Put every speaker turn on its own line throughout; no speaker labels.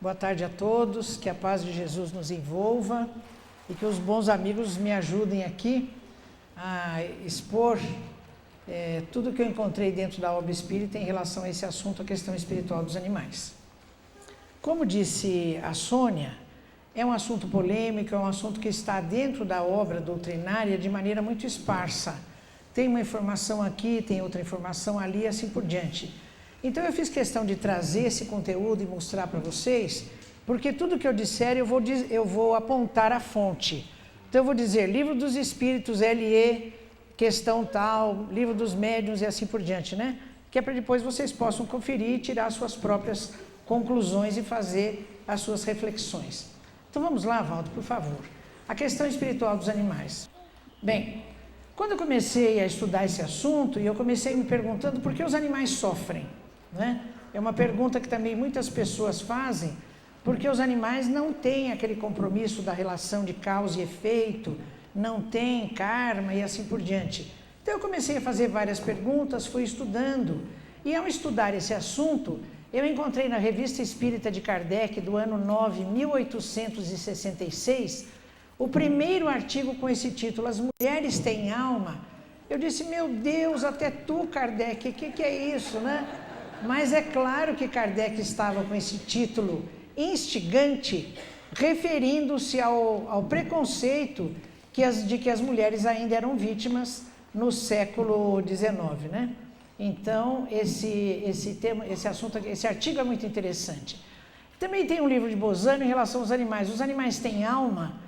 Boa tarde a todos, que a paz de Jesus nos envolva e que os bons amigos me ajudem aqui a expor tudo que eu encontrei dentro da obra espírita em relação a esse assunto, a questão espiritual dos animais. Como disse a Sônia, é um assunto polêmico, é um assunto que está dentro da obra doutrinária de maneira muito esparsa. Tem uma informação aqui, tem outra informação ali e assim por diante. Então eu fiz questão de trazer esse conteúdo e mostrar para vocês, porque tudo que eu disser eu vou apontar a fonte. Então eu vou dizer Livro dos Espíritos, LE, questão tal, Livro dos Médiuns e assim por diante, né? Que é para depois vocês possam conferir e tirar suas próprias conclusões e fazer as suas reflexões. Então vamos lá, Valdo, por favor. A questão espiritual dos animais. Bem, quando eu comecei a estudar esse assunto, e eu comecei me perguntando por que os animais sofrem, né? É uma pergunta que também muitas pessoas fazem, porque os animais não têm aquele compromisso da relação de causa e efeito, não têm karma e assim por diante. Então eu comecei a fazer várias perguntas, fui estudando, e ao estudar esse assunto, eu encontrei na Revista Espírita de Kardec, do ano 9, 1866, o primeiro artigo com esse título, As Mulheres Têm Alma. Eu disse, meu Deus, até tu, Kardec, o que é isso, né? Mas é claro que Kardec estava com esse título instigante, referindo-se ao preconceito de que as mulheres ainda eram vítimas no século XIX, né? Então, esse artigo é muito interessante. Também tem um livro de Bozano em relação aos animais. Os animais têm alma.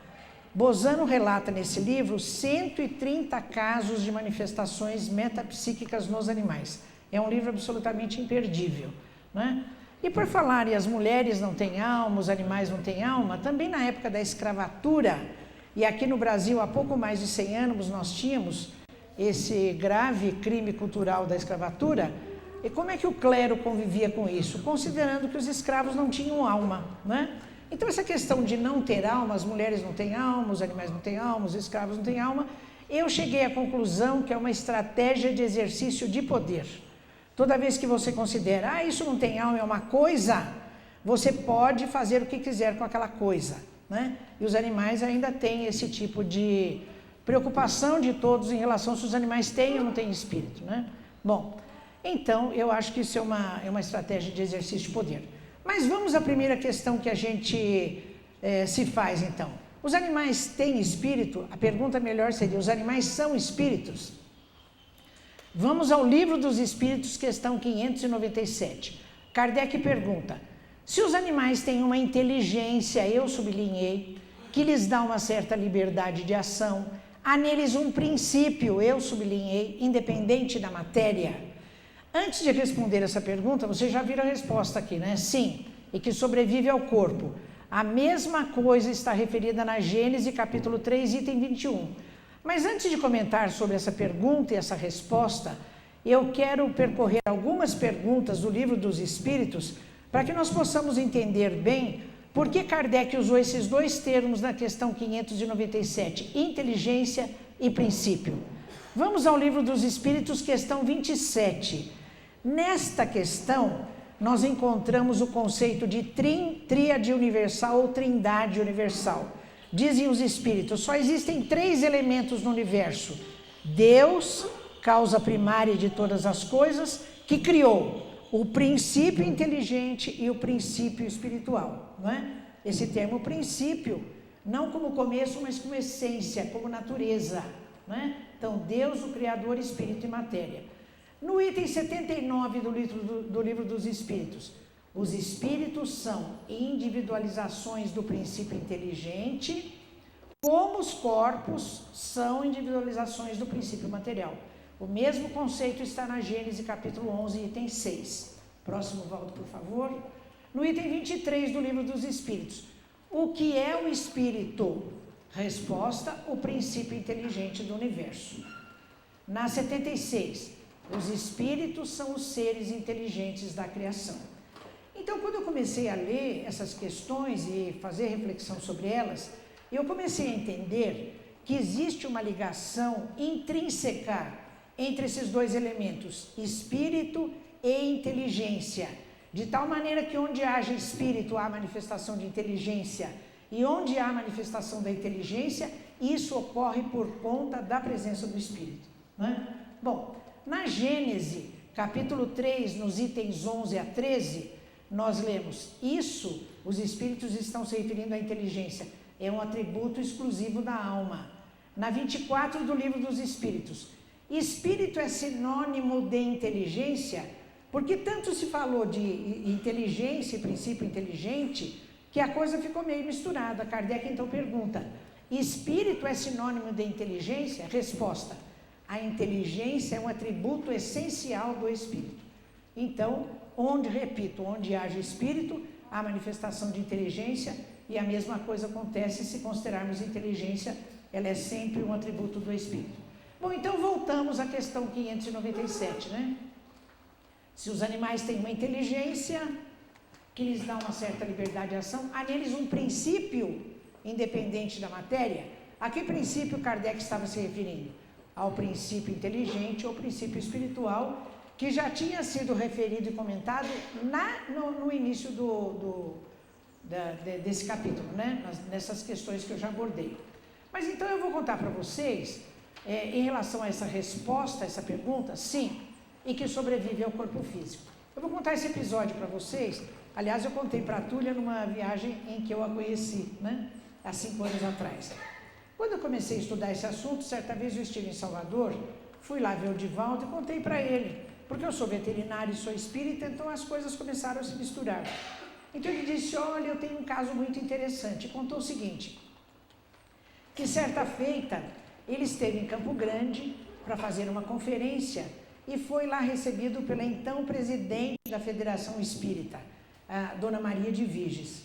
Bozano relata nesse livro 130 casos de manifestações metapsíquicas nos animais. É um livro absolutamente imperdível, né? E por falar, e as mulheres não têm alma, os animais não têm alma, também na época da escravatura, e aqui no Brasil há pouco mais de 100 anos nós tínhamos esse grave crime cultural da escravatura. E como é que o clero convivia com isso? Considerando que os escravos não tinham alma, né? Então essa questão de não ter alma, as mulheres não têm alma, os animais não têm alma, os escravos não têm alma, eu cheguei à conclusão que é uma estratégia de exercício de poder. Toda vez que você considera, isso não tem alma, é uma coisa, você pode fazer o que quiser com aquela coisa, né? E os animais ainda têm esse tipo de preocupação de todos em relação se os animais têm ou não têm espírito, né? Bom, então eu acho que isso é uma estratégia de exercício de poder. Mas vamos à primeira questão que a gente se faz então. Os animais têm espírito? A pergunta melhor seria, os animais são espíritos? Vamos ao Livro dos Espíritos, questão 597. Kardec pergunta, se os animais têm uma inteligência, eu sublinhei, que lhes dá uma certa liberdade de ação, há neles um princípio, eu sublinhei, independente da matéria. Antes de responder essa pergunta, você já viram a resposta aqui, né? Sim, e que sobrevive ao corpo. A mesma coisa está referida na Gênesis, capítulo 3, item 21. Mas antes de comentar sobre essa pergunta e essa resposta, eu quero percorrer algumas perguntas do Livro dos Espíritos para que nós possamos entender bem por que Kardec usou esses dois termos na questão 597, inteligência e princípio. Vamos ao Livro dos Espíritos, questão 27. Nesta questão, nós encontramos o conceito de tríade universal ou trindade universal. Dizem os Espíritos, só existem 3 elementos no universo. Deus, causa primária de todas as coisas, que criou o princípio inteligente e o princípio espiritual, não é? Esse termo princípio, não como começo, mas como essência, como natureza, não é? Então, Deus, o Criador, Espírito e Matéria. No item 79 do Livro dos Espíritos, os espíritos são individualizações do princípio inteligente, como os corpos são individualizações do princípio material. O mesmo conceito está na Gênesis, capítulo 11, item 6. Próximo, Valdo, por favor. No item 23 do Livro dos Espíritos, o que é o espírito? Resposta, o princípio inteligente do universo. Na 76, os espíritos são os seres inteligentes da criação. Então, quando eu comecei a ler essas questões e fazer reflexão sobre elas, eu comecei a entender que existe uma ligação intrínseca entre esses dois elementos, espírito e inteligência, De tal maneira que onde haja espírito, há manifestação de inteligência. E onde há manifestação da inteligência, isso ocorre por conta da presença do espírito, né? Bom, na Gênesis, capítulo 3, nos itens 11 a 13, nós lemos, isso, os espíritos estão se referindo à inteligência, é um atributo exclusivo da alma. Na 24 do livro dos espíritos, espírito é sinônimo de inteligência, porque tanto se falou de inteligência e princípio inteligente, que a coisa ficou meio misturada. Kardec então pergunta, espírito é sinônimo de inteligência? Resposta, a inteligência é um atributo essencial do espírito. Então, onde haja espírito, há manifestação de inteligência, e a mesma coisa acontece se considerarmos inteligência, ela é sempre um atributo do espírito. Bom, então voltamos à questão 597, né? Se os animais têm uma inteligência que lhes dá uma certa liberdade de ação, há neles um princípio independente da matéria. A que princípio Kardec estava se referindo? Ao princípio inteligente ou princípio espiritual, que já tinha sido referido e comentado no início desse capítulo, né? Nessas questões que eu já abordei. Mas então eu vou contar para vocês, em relação a essa resposta, essa pergunta, sim, e que sobrevive ao corpo físico. Eu vou contar esse episódio para vocês. Aliás, eu contei para a Túlia numa viagem em que eu a conheci, né? Há 5 anos atrás. Quando eu comecei a estudar esse assunto, certa vez eu estive em Salvador, fui lá ver o Divaldo e contei para ele, porque eu sou veterinário e sou espírita, então as coisas começaram a se misturar. Então ele disse, olha, eu tenho um caso muito interessante. E contou o seguinte, que certa feita ele esteve em Campo Grande para fazer uma conferência e foi lá recebido pela então presidente da Federação Espírita, a Dona Maria de Viges.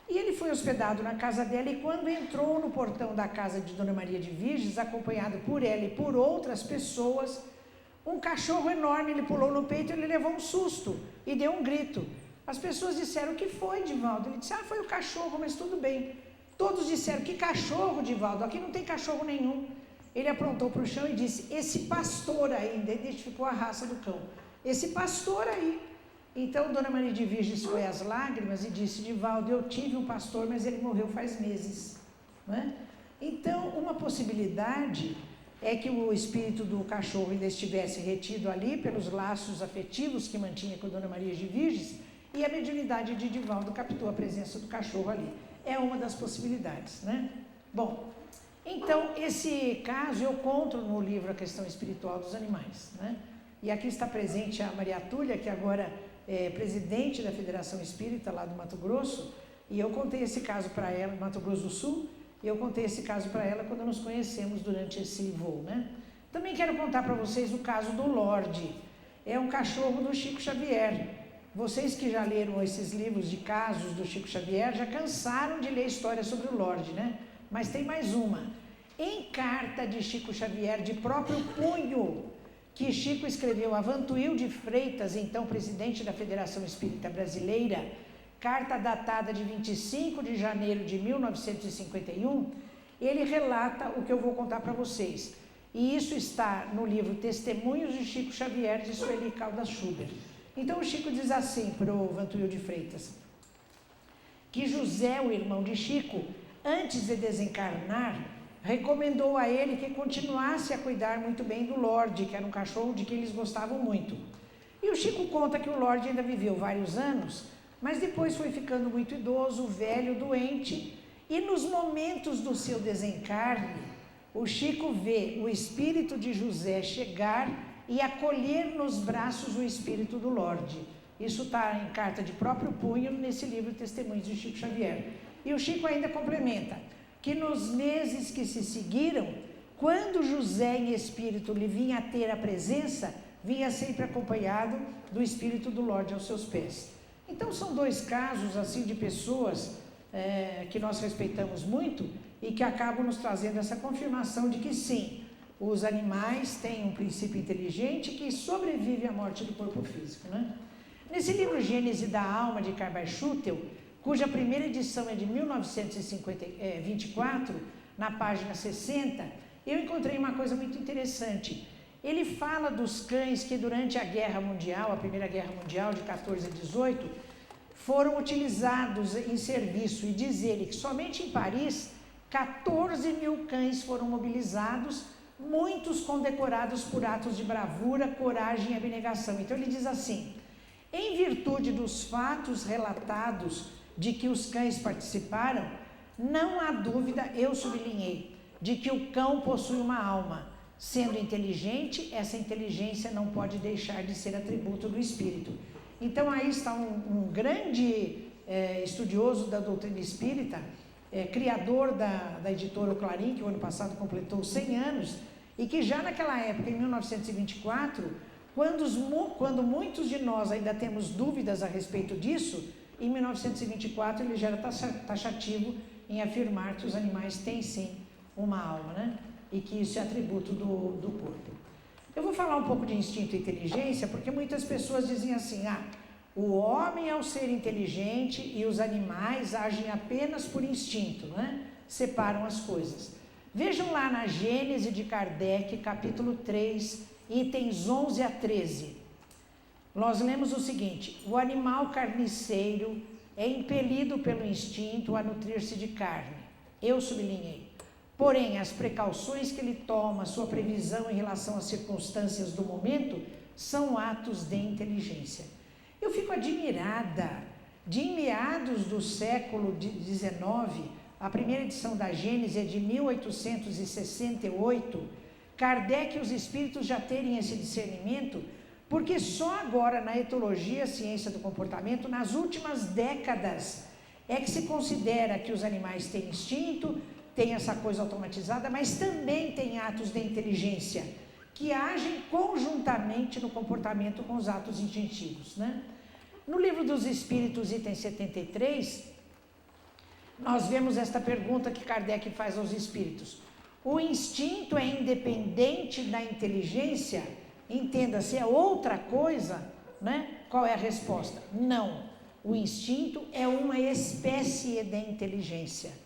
E ele foi hospedado na casa dela e quando entrou no portão da casa de Dona Maria de Viges, acompanhado por ela e por outras pessoas, um cachorro enorme, ele pulou no peito e ele levou um susto e deu um grito. As pessoas disseram, o que foi, Divaldo? Ele disse, foi o cachorro, mas tudo bem. Todos disseram, que cachorro, Divaldo? Aqui não tem cachorro nenhum. Ele aprontou para o chão e disse, esse pastor aí, identificou a raça do cão, esse pastor aí. Então, Dona Maria de Virges foi às lágrimas e disse, Divaldo, eu tive um pastor, mas ele morreu faz meses. Não é? Então, uma possibilidade é que o espírito do cachorro ainda estivesse retido ali pelos laços afetivos que mantinha com a Dona Maria de Virges e a mediunidade de Divaldo captou a presença do cachorro ali. É uma das possibilidades, né? Bom, então, esse caso eu conto no livro A Questão Espiritual dos Animais, né? E aqui está presente a Maria Túlia, que agora é presidente da Federação Espírita lá do Mato Grosso, e eu contei esse caso para ela, Mato Grosso do Sul, e eu contei esse caso para ela quando nos conhecemos durante esse voo, né? Também quero contar para vocês o caso do Lorde, é um cachorro do Chico Xavier. Vocês que já leram esses livros de casos do Chico Xavier, já cansaram de ler história sobre o Lorde, né? Mas tem mais uma. Em carta de Chico Xavier, de próprio punho, que Chico escreveu a Vantuil de Freitas, então presidente da Federação Espírita Brasileira, carta datada de 25 de janeiro de 1951, ele relata o que eu vou contar para vocês. E isso está no livro Testemunhos de Chico Xavier, de Sueli Caldas Schubert. Então o Chico diz assim para o Vantuil de Freitas, que José, o irmão de Chico, antes de desencarnar, recomendou a ele que continuasse a cuidar muito bem do Lorde, que era um cachorro de que eles gostavam muito. E o Chico conta que o Lorde ainda viveu vários anos, mas depois foi ficando muito idoso, velho, doente, e nos momentos do seu desencarne, o Chico vê o espírito de José chegar e acolher nos braços o espírito do Lorde. Isso está em carta de próprio punho nesse livro Testemunhos de Chico Xavier. E o Chico ainda complementa que nos meses que se seguiram, quando José em espírito lhe vinha a ter a presença, vinha sempre acompanhado do espírito do Lorde aos seus pés. Então são 2 casos assim de pessoas que nós respeitamos muito e que acabam nos trazendo essa confirmação de que sim, os animais têm um princípio inteligente que sobrevive à morte do corpo físico, né? Nesse livro Gênese da Alma, de Carvajal Schutel, cuja primeira edição é de 1924, na página 60, eu encontrei uma coisa muito interessante. ele fala dos cães que durante a Guerra Mundial, a Primeira Guerra Mundial de 14 a 18, foram utilizados em serviço, e diz ele que somente em Paris 14 mil cães foram mobilizados, muitos condecorados por atos de bravura, coragem e abnegação. Então ele diz assim: em virtude dos fatos relatados de que os cães participaram, não há dúvida, eu sublinhei, de que o cão possui uma alma. Sendo inteligente, essa inteligência não pode deixar de ser atributo do espírito. Então aí está um grande estudioso da doutrina espírita, criador da editora O Clarim, que o ano passado completou 100 anos, e que já naquela época, em 1924, quando muitos de nós ainda temos dúvidas a respeito disso, em 1924 ele já era taxativo em afirmar que os animais têm sim uma alma, né? E que isso é atributo do corpo. Eu vou falar um pouco de instinto e inteligência, porque muitas pessoas dizem assim: o homem é o ser inteligente e os animais agem apenas por instinto, né? Separam as coisas. Vejam lá na Gênese de Kardec, capítulo 3, itens 11 a 13. Nós lemos o seguinte: o animal carniceiro é impelido pelo instinto a nutrir-se de carne. Eu sublinhei. Porém, as precauções que ele toma, sua previsão em relação às circunstâncias do momento, são atos de inteligência. Eu fico admirada de, em meados do século XIX, a primeira edição da Gênese é de 1868, Kardec e os espíritos já terem esse discernimento, porque só agora na etologia, ciência do comportamento, nas últimas décadas, é que se considera que os animais têm instinto, tem essa coisa automatizada, mas também tem atos de inteligência, que agem conjuntamente no comportamento com os atos instintivos, né? No Livro dos Espíritos, item 73, nós vemos esta pergunta que Kardec faz aos espíritos: o instinto é independente da inteligência? Entenda-se, é outra coisa, né? Qual é a resposta? Não, o instinto é uma espécie de inteligência.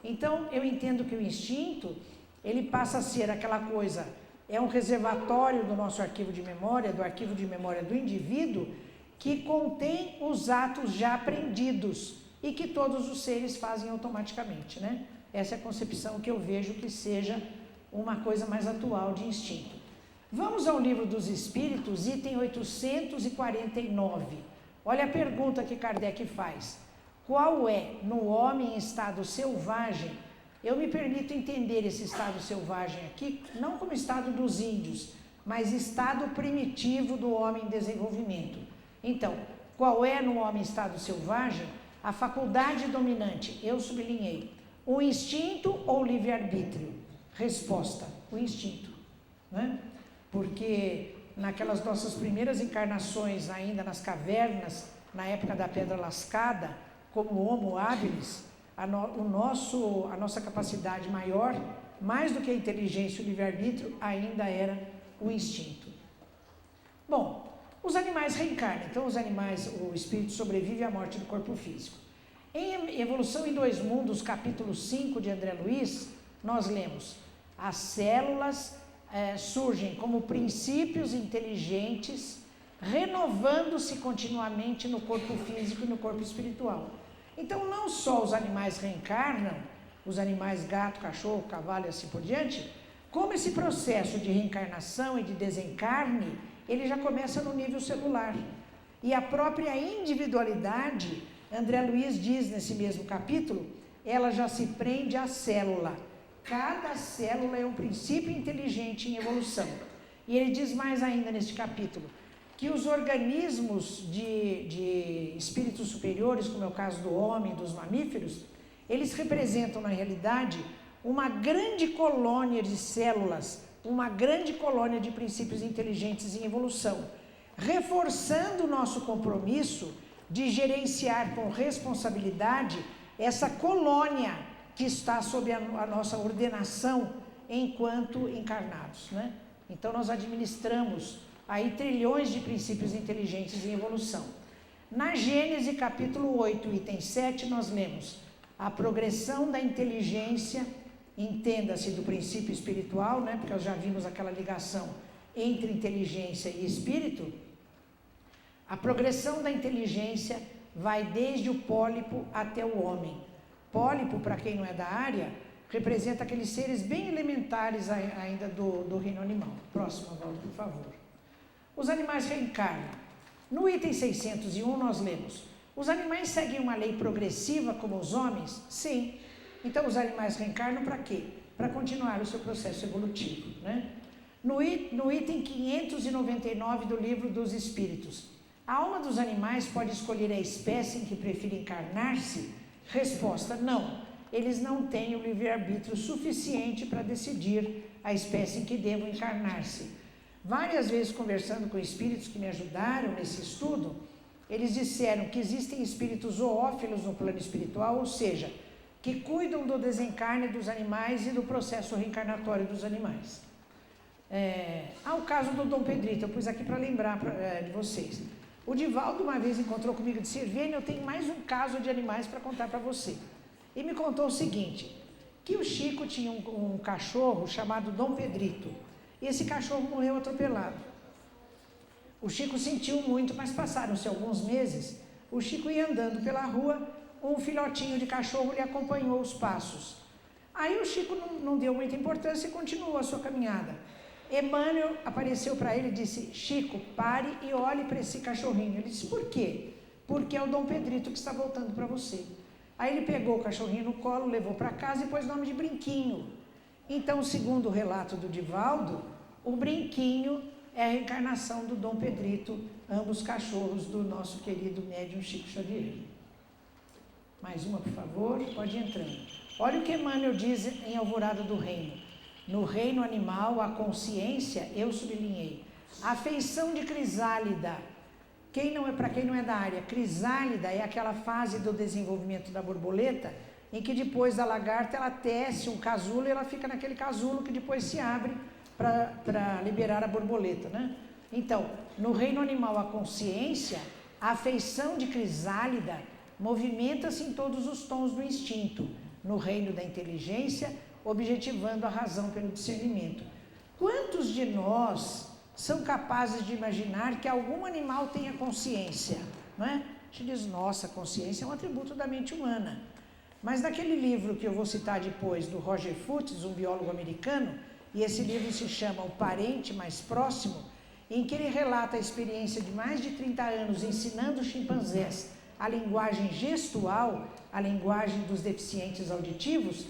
Então, eu entendo que o instinto, ele passa a ser aquela coisa, é um reservatório do nosso arquivo de memória, do arquivo de memória do indivíduo, que contém os atos já aprendidos e que todos os seres fazem automaticamente, né? Essa é a concepção que eu vejo que seja uma coisa mais atual de instinto. Vamos ao Livro dos Espíritos, item 849. Olha a pergunta que Kardec faz. Qual é, no homem em estado selvagem? Eu me permito entender esse estado selvagem aqui, não como estado dos índios, mas estado primitivo do homem em desenvolvimento. Então, qual é no homem em estado selvagem a faculdade dominante? Eu sublinhei. O instinto ou o livre-arbítrio? Resposta: o instinto, né? Porque naquelas nossas primeiras encarnações, ainda nas cavernas, na época da Pedra Lascada, como Homo habilis, a nossa capacidade maior, mais do que a inteligência e o livre-arbítrio, ainda era o instinto. Bom, os animais reencarnam, então o espírito sobrevive à morte do corpo físico. Em Evolução em Dois Mundos, capítulo 5 de André Luiz, nós lemos: as células surgem como princípios inteligentes, renovando-se continuamente no corpo físico e no corpo espiritual. Então, não só os animais reencarnam, os animais gato, cachorro, cavalo e assim por diante, como esse processo de reencarnação e de desencarne, ele já começa no nível celular. E a própria individualidade, André Luiz diz nesse mesmo capítulo, ela já se prende à célula. Cada célula é um princípio inteligente em evolução. E ele diz mais ainda neste capítulo, que os organismos de espíritos superiores, como é o caso do homem e dos mamíferos, eles representam, na realidade, uma grande colônia de células, uma grande colônia de princípios inteligentes em evolução, reforçando o nosso compromisso de gerenciar com responsabilidade essa colônia que está sob a nossa ordenação enquanto encarnados, né? Então, nós administramos aí trilhões de princípios inteligentes em evolução. Na Gênese, capítulo 8, item 7, nós lemos: a progressão da inteligência, entenda-se do princípio espiritual, né? Porque nós já vimos aquela ligação entre inteligência e espírito, a progressão da inteligência vai desde o pólipo até o homem. Pólipo, para quem não é da área, representa aqueles seres bem elementares ainda do reino animal. Próxima volta, por favor. Os animais reencarnam. No item 601 nós lemos: os animais seguem uma lei progressiva como os homens? Sim. Então os animais reencarnam para quê? Para continuar o seu processo evolutivo, né? No item 599 do Livro dos Espíritos: a alma dos animais pode escolher a espécie em que prefere encarnar-se? Resposta: não. Eles não têm o livre-arbítrio suficiente para decidir a espécie em que devam encarnar-se. Várias vezes, conversando com espíritos que me ajudaram nesse estudo, eles disseram que existem espíritos zoófilos no plano espiritual, ou seja, que cuidam do desencarne dos animais e do processo reencarnatório dos animais. O caso do Dom Pedrito, eu pus aqui para lembrar de vocês. O Divaldo uma vez encontrou comigo e disse: Irvênia, eu tenho mais um caso de animais para contar para você. E me contou o seguinte, que o Chico tinha um cachorro chamado Dom Pedrito, e esse cachorro morreu atropelado. O Chico sentiu muito, mas passaram-se alguns meses, o Chico ia andando pela rua, um filhotinho de cachorro lhe acompanhou os passos. Aí o Chico não deu muita importância e continuou a sua caminhada. Emmanuel apareceu para ele e disse: Chico, pare e olhe para esse cachorrinho. Ele disse: por quê? Porque é o Dom Pedrito que está voltando para você. Aí ele pegou o cachorrinho no colo, levou para casa e pôs nome de Brinquinho. Então, segundo o relato do Divaldo, o Brinquinho é a reencarnação do Dom Pedrito, ambos cachorros do nosso querido médium Chico Xavier. Mais uma, por favor, pode ir entrando. Olha o que Emmanuel diz em Alvorada do Reino. No reino animal, a consciência, eu sublinhei, a feição de crisálida. Para quem não é da área, crisálida é aquela fase do desenvolvimento da borboleta, em que depois da lagarta ela tece um casulo e ela fica naquele casulo que depois se abre para liberar a borboleta, né? Então, no reino animal, a consciência, a feição de crisálida movimenta-se em todos os tons do instinto. No reino da inteligência, objetivando a razão pelo discernimento. Quantos de nós são capazes de imaginar que algum animal tenha consciência, não é? A gente diz: nossa, consciência é um atributo da mente humana. Mas naquele livro que eu vou citar depois, do Roger Fuchs, um biólogo americano, e esse livro se chama O Parente Mais Próximo, em que ele relata a experiência de mais de 30 anos ensinando chimpanzés a linguagem gestual, a linguagem dos deficientes auditivos,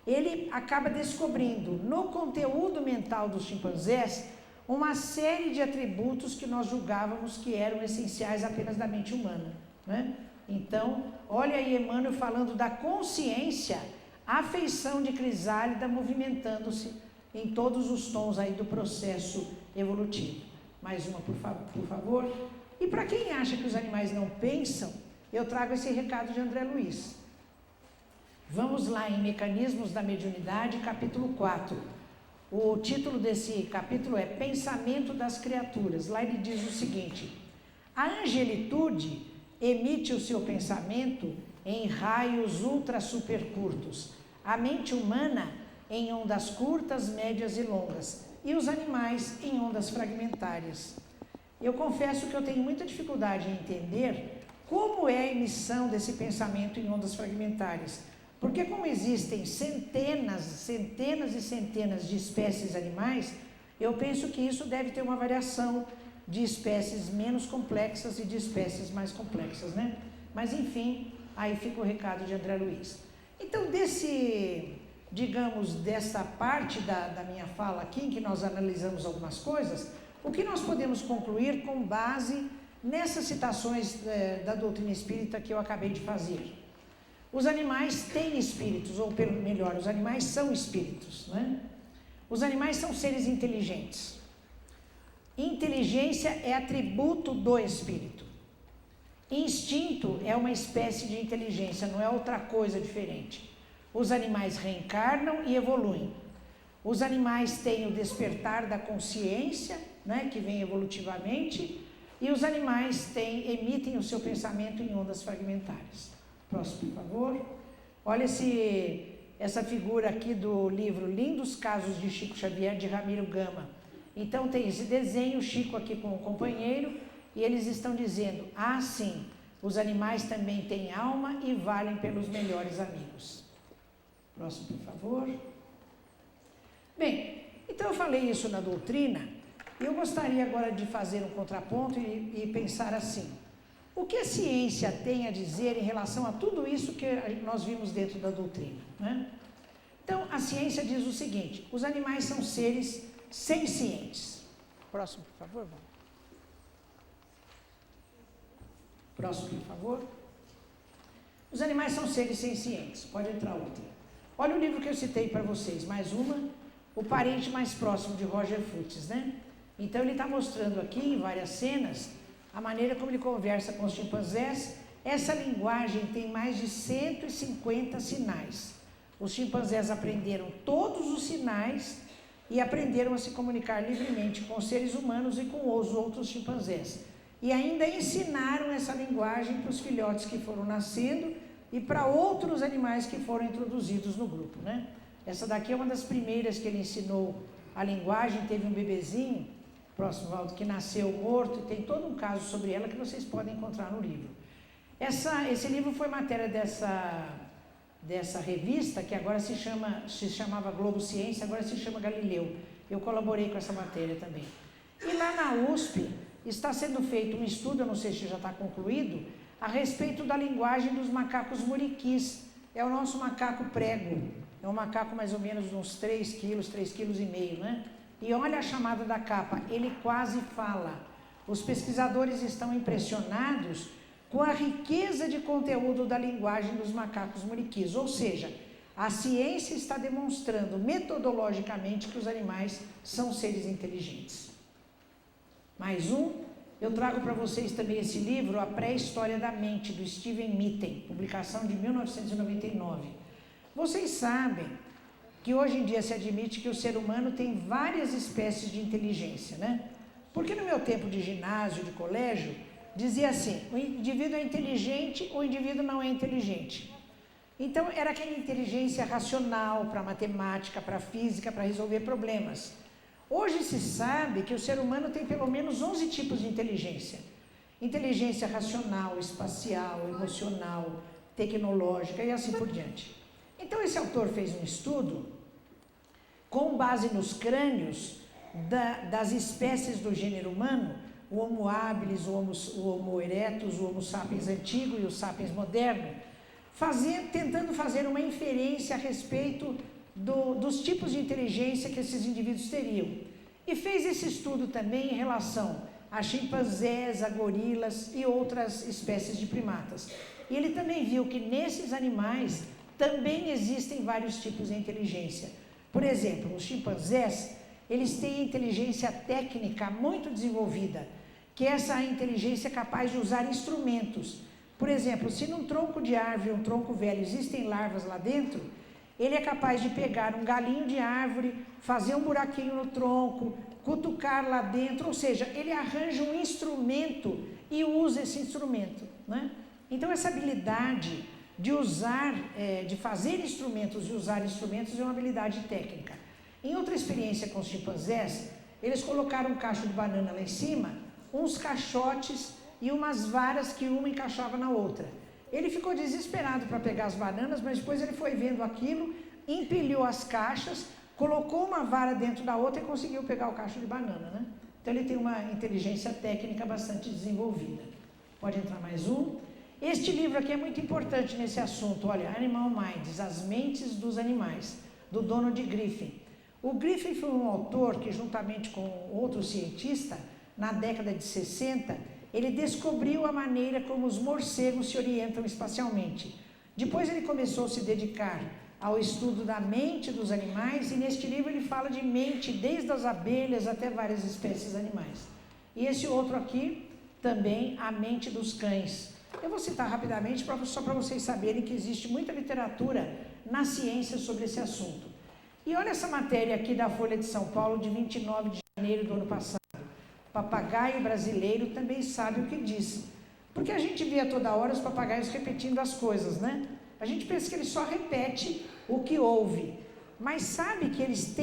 ele acaba descobrindo no conteúdo mental dos chimpanzés uma série de atributos que nós julgávamos que eram essenciais apenas da mente humana, né? Então, olha aí Emmanuel falando da consciência, a feição de crisálida movimentando-se em todos os tons aí do processo evolutivo. Mais uma, por favor. E para quem acha que os animais não pensam, eu trago esse recado de André Luiz. Vamos lá em Mecanismos da Mediunidade, capítulo 4. O título desse capítulo é Pensamento das Criaturas. Lá ele diz o seguinte: a angelitude emite o seu pensamento em raios ultra super curtos, a mente humana em ondas curtas, médias e longas, e os animais em ondas fragmentárias. Eu confesso que eu tenho muita dificuldade em entender como é a emissão desse pensamento em ondas fragmentárias. Porque como existem centenas e centenas de espécies animais, eu penso que isso deve ter uma variação de espécies menos complexas e de espécies mais complexas, né? Mas enfim, aí fica o recado de André Luiz. Então, dessa parte da minha fala aqui, em que nós analisamos algumas coisas, o que nós podemos concluir com base nessas citações da doutrina espírita que eu acabei de fazer? Os animais têm espíritos, ou melhor, os animais são espíritos, né? Os animais são seres inteligentes. Inteligência é atributo do espírito. Instinto é uma espécie de inteligência, não é outra coisa diferente. Os animais reencarnam e evoluem. Os animais têm o despertar da consciência, né, que vem evolutivamente, e os animais emitem o seu pensamento em ondas fragmentárias. Próximo, por favor. Olha essa figura aqui do livro Lindos Casos de Chico Xavier, de Ramiro Gama. Então tem esse desenho, o Chico aqui com o companheiro, e eles estão dizendo, ah sim, os animais também têm alma e valem pelos melhores amigos. Próximo, por favor. Bem, então eu falei isso na doutrina, e eu gostaria agora de fazer um contraponto e pensar assim, o que a ciência tem a dizer em relação a tudo isso que nós vimos dentro da doutrina, né? Então, a ciência diz o seguinte, os animais são seres sencientes. Próximo, por favor. Próximo, por favor. Os animais são seres sencientes. Pode entrar outra. Olha o livro que eu citei para vocês. Mais uma. O Parente Mais Próximo, de Roger Fuchs, né? Então, ele está mostrando aqui, em várias cenas, a maneira como ele conversa com os chimpanzés. Essa linguagem tem mais de 150 sinais. Os chimpanzés aprenderam todos os sinais e aprenderam a se comunicar livremente com os seres humanos e com os outros chimpanzés. E ainda ensinaram essa linguagem para os filhotes que foram nascendo e para outros animais que foram introduzidos no grupo, né? Essa daqui é uma das primeiras que ele ensinou a linguagem. Teve um bebezinho, próximo, Valdo, que nasceu morto, e tem todo um caso sobre ela que vocês podem encontrar no livro. Esse livro foi matéria dessa revista, que agora se chamava Globo Ciência, agora se chama Galileu. Eu colaborei com essa matéria também. E lá na USP está sendo feito um estudo, eu não sei se já está concluído, a respeito da linguagem dos macacos muriquis. É o nosso macaco prego, é um macaco mais ou menos de uns 3 quilos, 3,5 quilos, né? E olha a chamada da capa, ele quase fala. Os pesquisadores estão impressionados com a riqueza de conteúdo da linguagem dos macacos muriquis, ou seja, a ciência está demonstrando metodologicamente que os animais são seres inteligentes. Mais um, eu trago para vocês também esse livro, A Pré-História da Mente, do Steven Mitten, publicação de 1999. Vocês sabem que hoje em dia se admite que o ser humano tem várias espécies de inteligência, né? Porque no meu tempo de ginásio, de colégio, dizia assim, o indivíduo é inteligente, o indivíduo não é inteligente. Então, era aquela inteligência racional para matemática, para física, para resolver problemas. Hoje se sabe que o ser humano tem pelo menos 11 tipos de inteligência. Inteligência racional, espacial, emocional, tecnológica e assim por diante. Então, esse autor fez um estudo com base nos crânios das espécies do gênero humano, o Homo habilis, o Homo erectus, o Homo sapiens antigo e o sapiens moderno, tentando fazer uma inferência a respeito dos tipos de inteligência que esses indivíduos teriam. E fez esse estudo também em relação a chimpanzés, a gorilas e outras espécies de primatas. E ele também viu que nesses animais também existem vários tipos de inteligência. Por exemplo, os chimpanzés, eles têm inteligência técnica muito desenvolvida, que essa inteligência é capaz de usar instrumentos. Por exemplo, se num tronco de árvore, um tronco velho, existem larvas lá dentro, ele é capaz de pegar um galinho de árvore, fazer um buraquinho no tronco, cutucar lá dentro, ou seja, ele arranja um instrumento e usa esse instrumento, né? Então, essa habilidade de usar, de fazer instrumentos e usar instrumentos é uma habilidade técnica. Em outra experiência com os chimpanzés, eles colocaram um cacho de banana lá em cima, uns caixotes e umas varas que uma encaixava na outra. Ele ficou desesperado para pegar as bananas, mas depois ele foi vendo aquilo, empilhou as caixas, colocou uma vara dentro da outra e conseguiu pegar o cacho de banana, né? Então ele tem uma inteligência técnica bastante desenvolvida. Pode entrar mais um. Este livro aqui é muito importante nesse assunto, olha, Animal Minds, As Mentes dos Animais, do Donald Griffin. O Griffin foi um autor que, juntamente com outro cientista, na década de 60, ele descobriu a maneira como os morcegos se orientam espacialmente. Depois ele começou a se dedicar ao estudo da mente dos animais, e neste livro ele fala de mente desde as abelhas até várias espécies animais. E esse outro aqui, também, A Mente dos Cães. Eu vou citar rapidamente, só para vocês saberem que existe muita literatura na ciência sobre esse assunto. E olha essa matéria aqui da Folha de São Paulo, de 29 de janeiro do ano passado. Papagaio brasileiro também sabe o que diz. Porque a gente vê a toda hora os papagaios repetindo as coisas, né? A gente pensa que ele só repete o que ouve. mas sabe que eles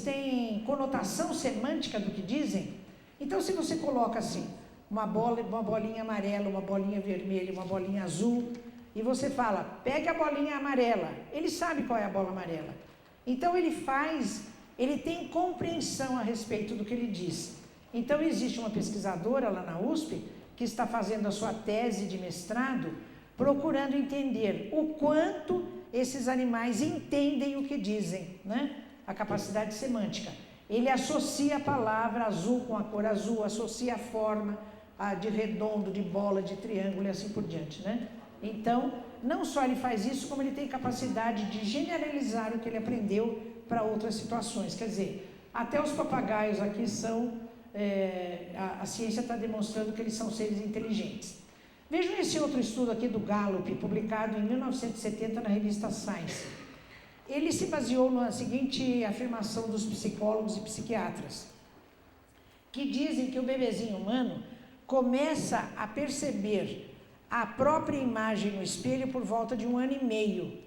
têm conotação semântica do que dizem? Então, se você coloca assim, uma bolinha amarela, uma bolinha vermelha, uma bolinha azul, e você fala, pegue a bolinha amarela, ele sabe qual é a bola amarela. Então, ele tem compreensão a respeito do que ele diz. Então, existe uma pesquisadora lá na USP que está fazendo a sua tese de mestrado, procurando entender o quanto esses animais entendem o que dizem, né? A capacidade semântica. Ele associa a palavra azul com a cor azul, associa a forma de redondo, de bola, de triângulo e assim por diante, né? Então, não só ele faz isso, como ele tem capacidade de generalizar o que ele aprendeu para outras situações. Quer dizer, até os papagaios aqui são, a ciência está demonstrando que eles são seres inteligentes. Vejam esse outro estudo aqui do Gallup, publicado em 1970 na revista Science. Ele se baseou na seguinte afirmação dos psicólogos e psiquiatras, que dizem que o bebezinho humano começa a perceber a própria imagem no espelho por volta de 1 ano e meio.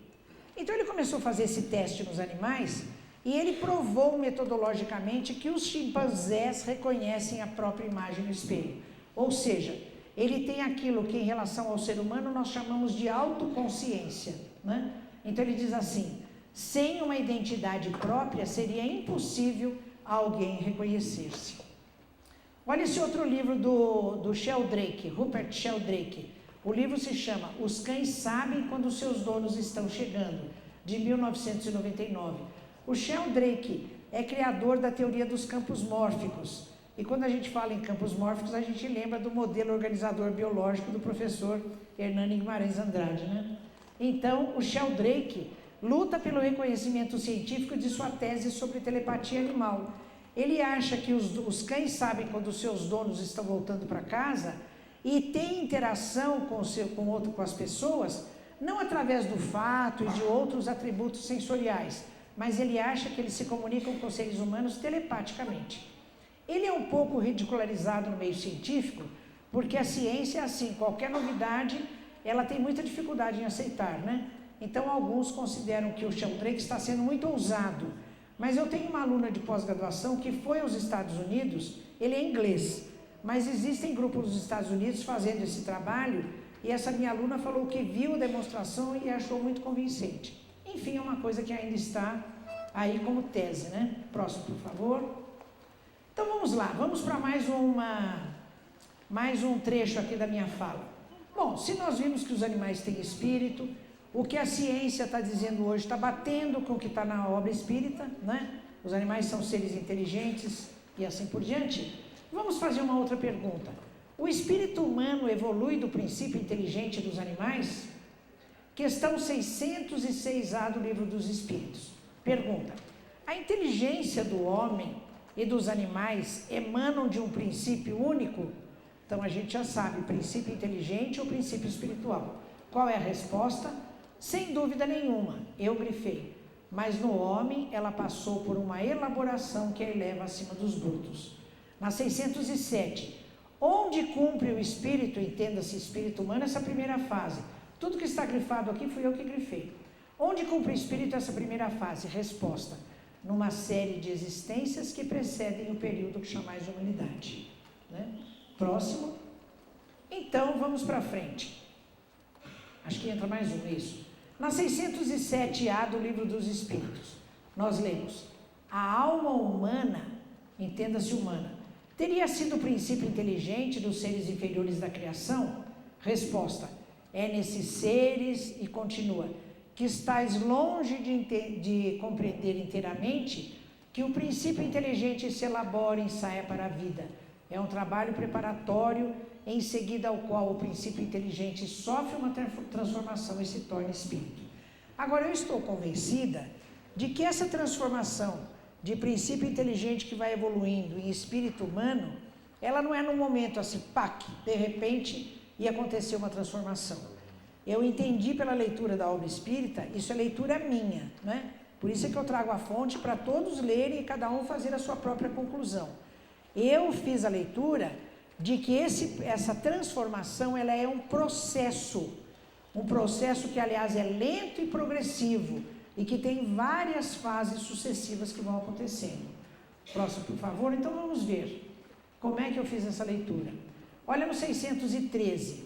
Então ele começou a fazer esse teste nos animais e ele provou metodologicamente que os chimpanzés reconhecem a própria imagem no espelho. Ou seja, ele tem aquilo que em relação ao ser humano nós chamamos de autoconsciência, né? Então ele diz assim, sem uma identidade própria seria impossível alguém reconhecer-se. Olha esse outro livro do Sheldrake, Rupert Sheldrake. O livro se chama Os Cães Sabem Quando Seus Donos Estão Chegando, de 1999. O Sheldrake é criador da teoria dos campos mórficos. E quando a gente fala em campos mórficos, a gente lembra do modelo organizador biológico do professor Hernani Guimarães Andrade, né? Então, o Sheldrake luta pelo reconhecimento científico de sua tese sobre telepatia animal. Ele acha que os cães sabem quando os seus donos estão voltando para casa e tem interação com as pessoas, não através do fato e de outros atributos sensoriais, mas ele acha que eles se comunicam com seres humanos telepaticamente. Ele é um pouco ridicularizado no meio científico, porque a ciência é assim, qualquer novidade, ela tem muita dificuldade em aceitar, né? Então, alguns consideram que o Sheldrake está sendo muito ousado. Mas eu tenho uma aluna de pós-graduação que foi aos Estados Unidos, ele é inglês, mas existem grupos dos Estados Unidos fazendo esse trabalho, e essa minha aluna falou que viu a demonstração e achou muito convincente. Enfim, é uma coisa que ainda está aí como tese, né? Próximo, por favor. Então, vamos lá, vamos para mais um trecho aqui da minha fala. Bom, se nós vimos que os animais têm espírito, o que a ciência está dizendo hoje está batendo com o que está na obra espírita, né? Os animais são seres inteligentes e assim por diante. Vamos fazer uma outra pergunta. O espírito humano evolui do princípio inteligente dos animais? Questão 606A do Livro dos Espíritos. Pergunta. A inteligência do homem e dos animais emanam de um princípio único? Então a gente já sabe, princípio inteligente ou princípio espiritual. Qual é a resposta? Sem dúvida nenhuma, eu grifei. Mas no homem ela passou por uma elaboração que a eleva acima dos brutos. Na 607, onde cumpre o espírito, entenda-se espírito humano, essa primeira fase. Tudo que está grifado aqui fui eu que grifei. Onde cumpre o espírito essa primeira fase? Resposta. Numa série de existências que precedem o período que chamais de humanidade. Né? Próximo. Então, vamos para frente. Acho que entra mais um, isso. Na 607A do Livro dos Espíritos, nós lemos: a alma humana, entenda-se humana, teria sido o princípio inteligente dos seres inferiores da criação? Resposta: é nesses seres, e continua, que estáis longe de compreender inteiramente que o princípio inteligente se elabora e ensaia para a vida. É um trabalho preparatório, em seguida ao qual o princípio inteligente sofre uma transformação e se torna espírito. Agora, eu estou convencida de que essa transformação de princípio inteligente que vai evoluindo em espírito humano, ela não é num momento assim, pac, de repente, e aconteceu uma transformação. Eu entendi pela leitura da obra espírita, isso é leitura minha, né? Por isso é que eu trago a fonte para todos lerem e cada um fazer a sua própria conclusão. Eu fiz a leitura de que essa transformação ela é um processo que, aliás, é lento e progressivo, e que tem várias fases sucessivas que vão acontecendo. Próximo, por favor. Então vamos ver como é que eu fiz essa leitura. Olha no 613,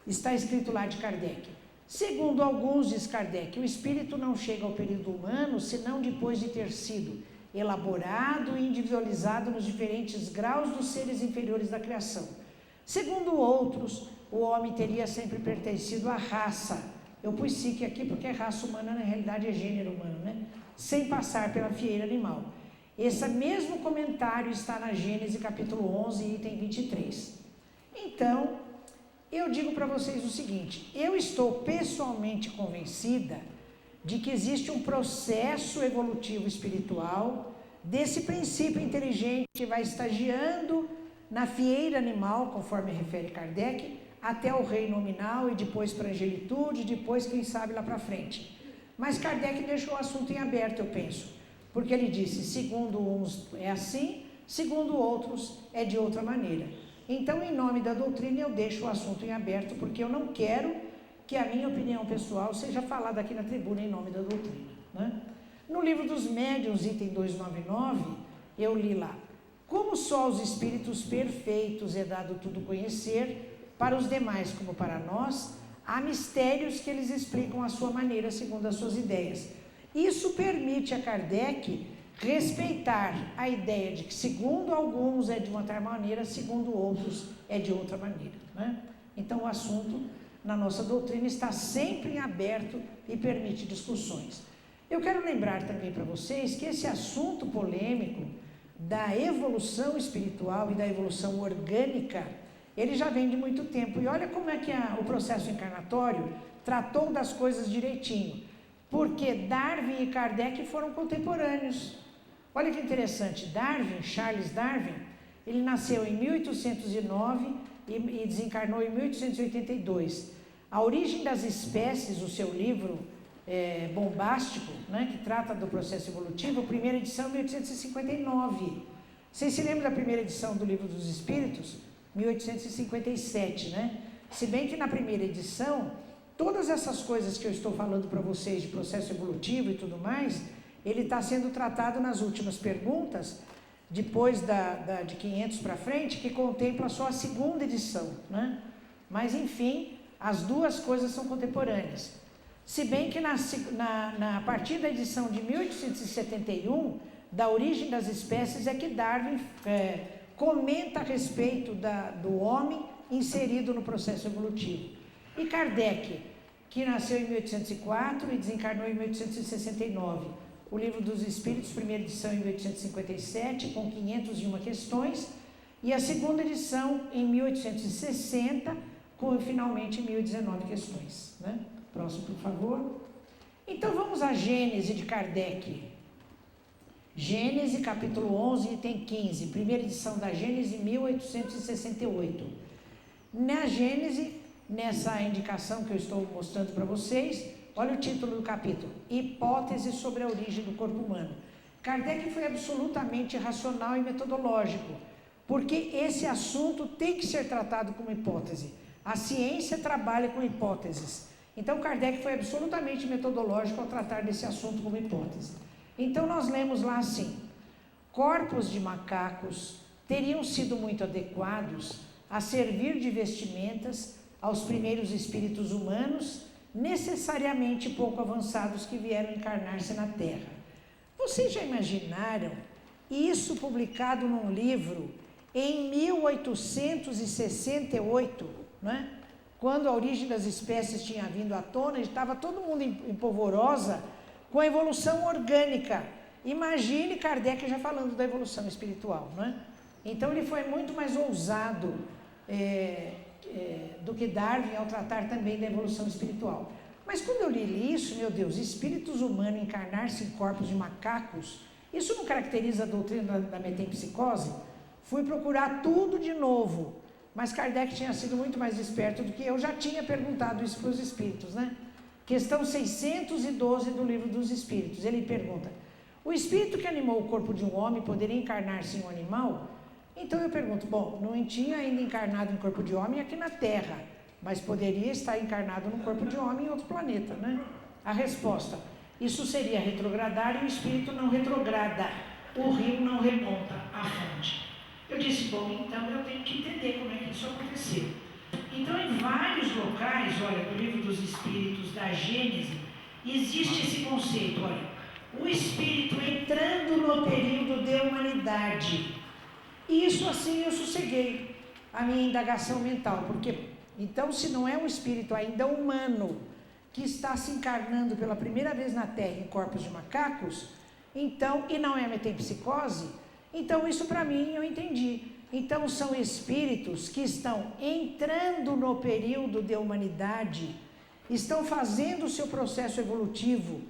está escrito lá de Kardec. Segundo alguns, diz Kardec, o espírito não chega ao período humano senão depois de ter sido elaborado e individualizado nos diferentes graus dos seres inferiores da criação. Segundo outros, o homem teria sempre pertencido à raça. Eu pus psique aqui porque raça humana na realidade é gênero humano, né? Sem passar pela fieira animal. Esse mesmo comentário está na Gênesis capítulo 11, item 23. Então, eu digo para vocês o seguinte, eu estou pessoalmente convencida de que existe um processo evolutivo espiritual desse princípio inteligente que vai estagiando na fieira animal, conforme refere Kardec, até o reino nominal e depois para a angelitude, depois quem sabe lá para frente. Mas Kardec deixou o assunto em aberto, eu penso, porque ele disse, segundo uns é assim, segundo outros é de outra maneira. Então, em nome da doutrina, eu deixo o assunto em aberto, porque eu não quero que a minha opinião pessoal seja falada aqui na tribuna em nome da doutrina, né? No livro dos Médiuns, item 299, eu li lá, como só aos espíritos perfeitos é dado tudo conhecer, para os demais como para nós, há mistérios que eles explicam à sua maneira, segundo as suas ideias. Isso permite a Kardec respeitar a ideia de que, segundo alguns, é de uma tal maneira, segundo outros, é de outra maneira, né? Então, o assunto na nossa doutrina está sempre em aberto e permite discussões. Eu quero lembrar também para vocês que esse assunto polêmico da evolução espiritual e da evolução orgânica, ele já vem de muito tempo. E olha como é que o processo encarnatório tratou das coisas direitinho. Porque Darwin e Kardec foram contemporâneos. Olha que interessante, Charles Darwin, ele nasceu em 1809 e desencarnou em 1882. A Origem das Espécies, o seu livro bombástico, né, que trata do processo evolutivo, a primeira edição, 1859. Vocês se lembram da primeira edição do Livro dos Espíritos? 1857, né? Se bem que na primeira edição, todas essas coisas que eu estou falando para vocês de processo evolutivo e tudo mais, ele está sendo tratado nas últimas perguntas, depois de 500 para frente, que contempla só a segunda edição, né? Mas, enfim, as duas coisas são contemporâneas. Se bem que a partir da edição de 1871, da Origem das Espécies, é que Darwin comenta a respeito do homem inserido no processo evolutivo. E Kardec, que nasceu em 1804 e desencarnou em 1869. O Livro dos Espíritos, primeira edição em 1857, com 501 questões, e a segunda edição em 1860, com finalmente 1019 questões, né? Próximo, por favor. Então vamos à Gênese de Kardec. Gênese, capítulo 11, item 15, primeira edição da Gênese, 1868. Na Gênese, nessa indicação que eu estou mostrando para vocês, olha o título do capítulo, Hipótese sobre a origem do corpo humano. Kardec foi absolutamente racional e metodológico, porque esse assunto tem que ser tratado como hipótese. A ciência trabalha com hipóteses. Então, Kardec foi absolutamente metodológico ao tratar desse assunto como hipótese. Então, nós lemos lá assim, corpos de macacos teriam sido muito adequados a servir de vestimentas aos primeiros espíritos humanos, necessariamente pouco avançados que vieram encarnar-se na Terra. Vocês já imaginaram isso publicado num livro em 1868, né? Quando a Origem das Espécies tinha vindo à tona, estava todo mundo em polvorosa com a evolução orgânica. Imagine Kardec já falando da evolução espiritual, né? Então ele foi muito mais ousado do que Darwin ao tratar também da evolução espiritual. Mas quando eu li isso, meu Deus, espíritos humanos encarnar-se em corpos de macacos, isso não caracteriza a doutrina da metempsicose? Fui procurar tudo de novo, mas Kardec tinha sido muito mais esperto do que eu, já tinha perguntado isso para os espíritos, né? Questão 612 do Livro dos Espíritos, ele pergunta, o espírito que animou o corpo de um homem poderia encarnar-se em um animal? Então eu pergunto, bom, não tinha ainda encarnado em corpo de homem aqui na Terra, mas poderia estar encarnado no corpo de homem em outro planeta, né? A resposta, Isso seria retrogradar e o espírito não retrograda. O rio não remonta à fonte. Eu disse, bom, então eu tenho que entender como é que isso aconteceu. Então, em vários locais, olha, no livro dos Espíritos, da Gênese, existe esse conceito, olha, o espírito entrando no período de humanidade. E isso assim eu sosseguei a minha indagação mental, porque, então, se não é um espírito ainda humano, que está se encarnando pela primeira vez na Terra em corpos de macacos, então, e não é metempsicose, então isso para mim eu entendi. Então são espíritos que estão entrando no período de humanidade, estão fazendo o seu processo evolutivo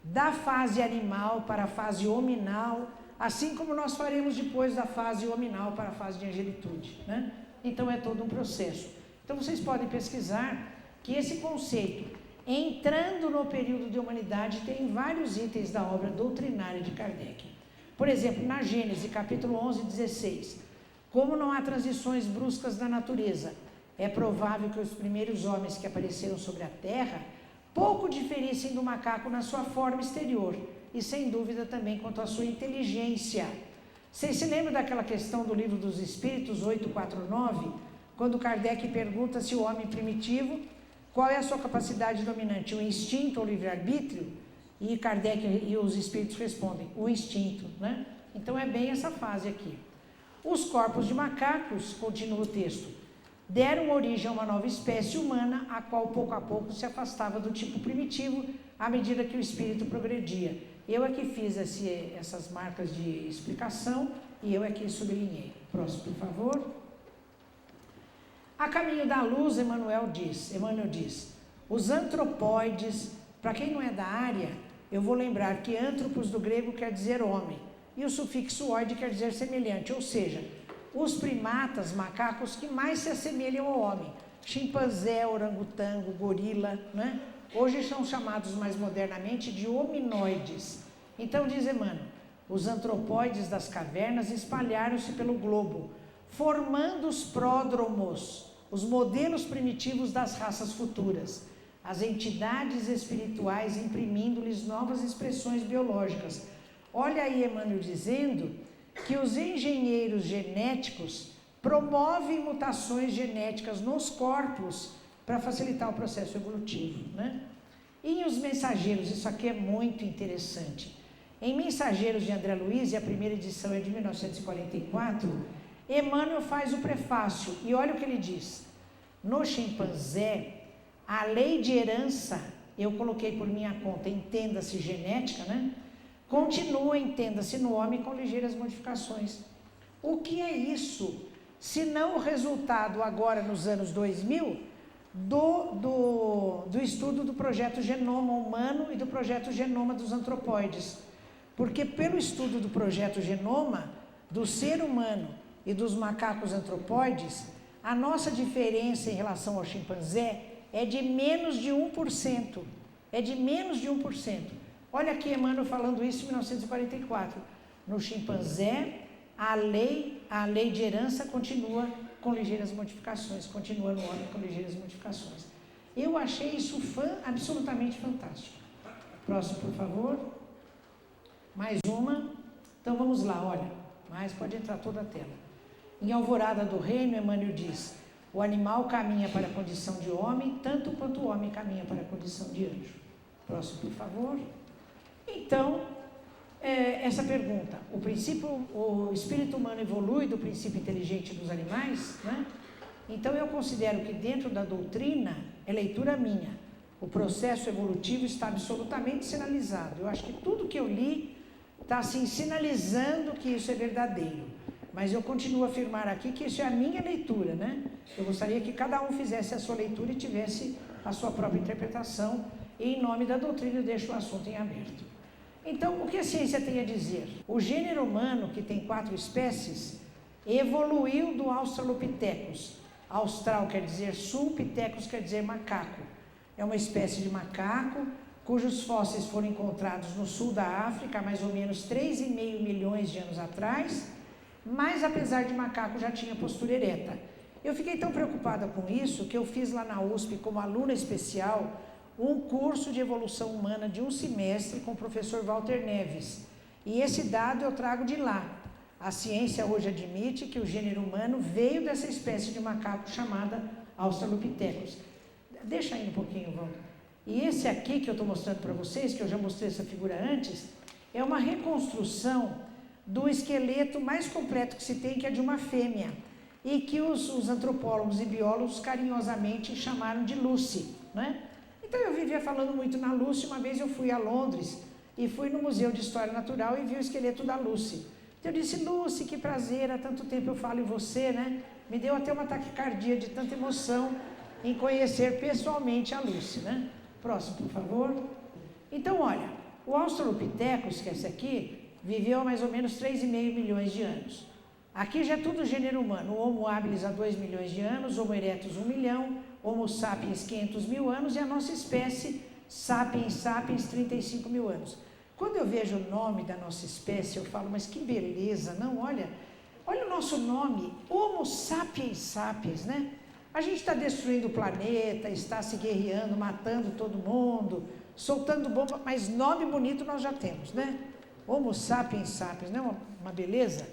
da fase animal para a fase hominal, assim como nós faremos depois da fase hominal para a fase de angelitude, né? Então é todo um processo. Então vocês podem pesquisar que esse conceito, entrando no período de humanidade, tem vários itens da obra doutrinária de Kardec. Por exemplo, na Gênese, capítulo 11, 16, como não há transições bruscas da natureza, é provável que os primeiros homens que apareceram sobre a Terra pouco diferissem do macaco na sua forma exterior e, sem dúvida, também quanto à sua inteligência. Vocês se lembram daquela questão do Livro dos Espíritos, 849, quando Kardec pergunta se o homem primitivo, qual é a sua capacidade dominante, o instinto ou o livre-arbítrio? E Kardec e os espíritos respondem, o instinto, né? Então é bem essa fase aqui. Os corpos de macacos, continua o texto, deram origem a uma nova espécie humana, a qual pouco a pouco se afastava do tipo primitivo, à medida que o espírito progredia. Eu é que fiz essas marcas de explicação e eu é que sublinhei. Próximo, por favor. A caminho da luz, Emmanuel diz, os antropóides, para quem não é da área, eu vou lembrar que antropos do grego quer dizer homem, e o sufixo oide quer dizer semelhante, ou seja, os primatas, macacos que mais se assemelham ao homem, chimpanzé, orangotango, gorila, né? Hoje são chamados mais modernamente de hominoides. Então diz Emmanuel, os antropóides das cavernas espalharam-se pelo globo, formando os pródromos, os modelos primitivos das raças futuras, as entidades espirituais imprimindo-lhes novas expressões biológicas. Olha aí Emmanuel dizendo que os engenheiros genéticos promovem mutações genéticas nos corpos para facilitar o processo evolutivo, né? E os mensageiros, isso aqui é muito interessante. Em Mensageiros de André Luiz, e a primeira edição é de 1944, Emmanuel faz o prefácio e olha o que ele diz. No chimpanzé, a lei de herança, eu coloquei por minha conta, entenda-se genética, né? Continua, entenda-se no homem com ligeiras modificações. O que é isso? Se não o resultado agora nos anos 2000 do estudo do projeto Genoma Humano e do projeto Genoma dos Antropóides. Porque pelo estudo do projeto Genoma, do ser humano e dos macacos antropóides, a nossa diferença em relação ao chimpanzé é de menos de 1%. É de menos de 1%. Olha aqui Emmanuel falando isso em 1944. No chimpanzé, a lei de herança continua com ligeiras modificações, continua no homem com ligeiras modificações. Eu achei isso absolutamente fantástico. Próximo, por favor. Mais uma. Então vamos lá, olha. Mas pode entrar toda a tela. Em Alvorada do Reino, Emmanuel diz, o animal caminha para a condição de homem, tanto quanto o homem caminha para a condição de anjo. Próximo, por favor. Então, essa pergunta, o espírito humano evolui do princípio inteligente dos animais, né? Então eu considero que dentro da doutrina, é leitura minha, o processo evolutivo está absolutamente sinalizado. Eu acho que tudo que eu li está assim sinalizando que isso é verdadeiro. Mas eu continuo a afirmar aqui que isso é a minha leitura, né? Eu gostaria que cada um fizesse a sua leitura e tivesse a sua própria interpretação. E em nome da doutrina eu deixo o assunto em aberto. Então, o que a ciência tem a dizer? O gênero humano, que tem 4 espécies, evoluiu do Australopithecus. Austral quer dizer sul, Pithecus quer dizer macaco. É uma espécie de macaco cujos fósseis foram encontrados no sul da África há mais ou menos 3,5 milhões de anos atrás, mas apesar de macaco já tinha postura ereta. Eu fiquei tão preocupada com isso que eu fiz lá na USP como aluna especial um curso de evolução humana de um semestre com o professor Walter Neves. E esse dado eu trago de lá. A ciência hoje admite que o gênero humano veio dessa espécie de macaco chamada Australopithecus. Deixa aí um pouquinho, Walter. E esse aqui que eu estou mostrando para vocês, que eu já mostrei essa figura antes, é uma reconstrução do esqueleto mais completo que se tem, que é de uma fêmea, e que os antropólogos e biólogos carinhosamente chamaram de Lucy, né? Então eu vivia falando muito na Lucy. Uma vez eu fui a Londres e fui no Museu de História Natural e vi o esqueleto da Lucy. Eu disse: Lucy, que prazer, há tanto tempo eu falo em você, né? Me deu até uma taquicardia de tanta emoção em conhecer pessoalmente a Lucy, né? Próximo, por favor. Então, olha, o Australopithecus, que é esse aqui, viveu há mais ou menos 3,5 milhões de anos. Aqui já é tudo gênero humano. O Homo habilis há 2 milhões de anos, Homo erectus 1 milhão, Homo sapiens 500 mil anos e a nossa espécie Sapiens sapiens 35 mil anos. Quando eu vejo o nome da nossa espécie, eu falo: mas que beleza, não? Olha o nosso nome, Homo sapiens sapiens, né? A gente está destruindo o planeta, está se guerreando, matando todo mundo, soltando bomba, mas nome bonito nós já temos, né? Homo sapiens sapiens, não é uma beleza?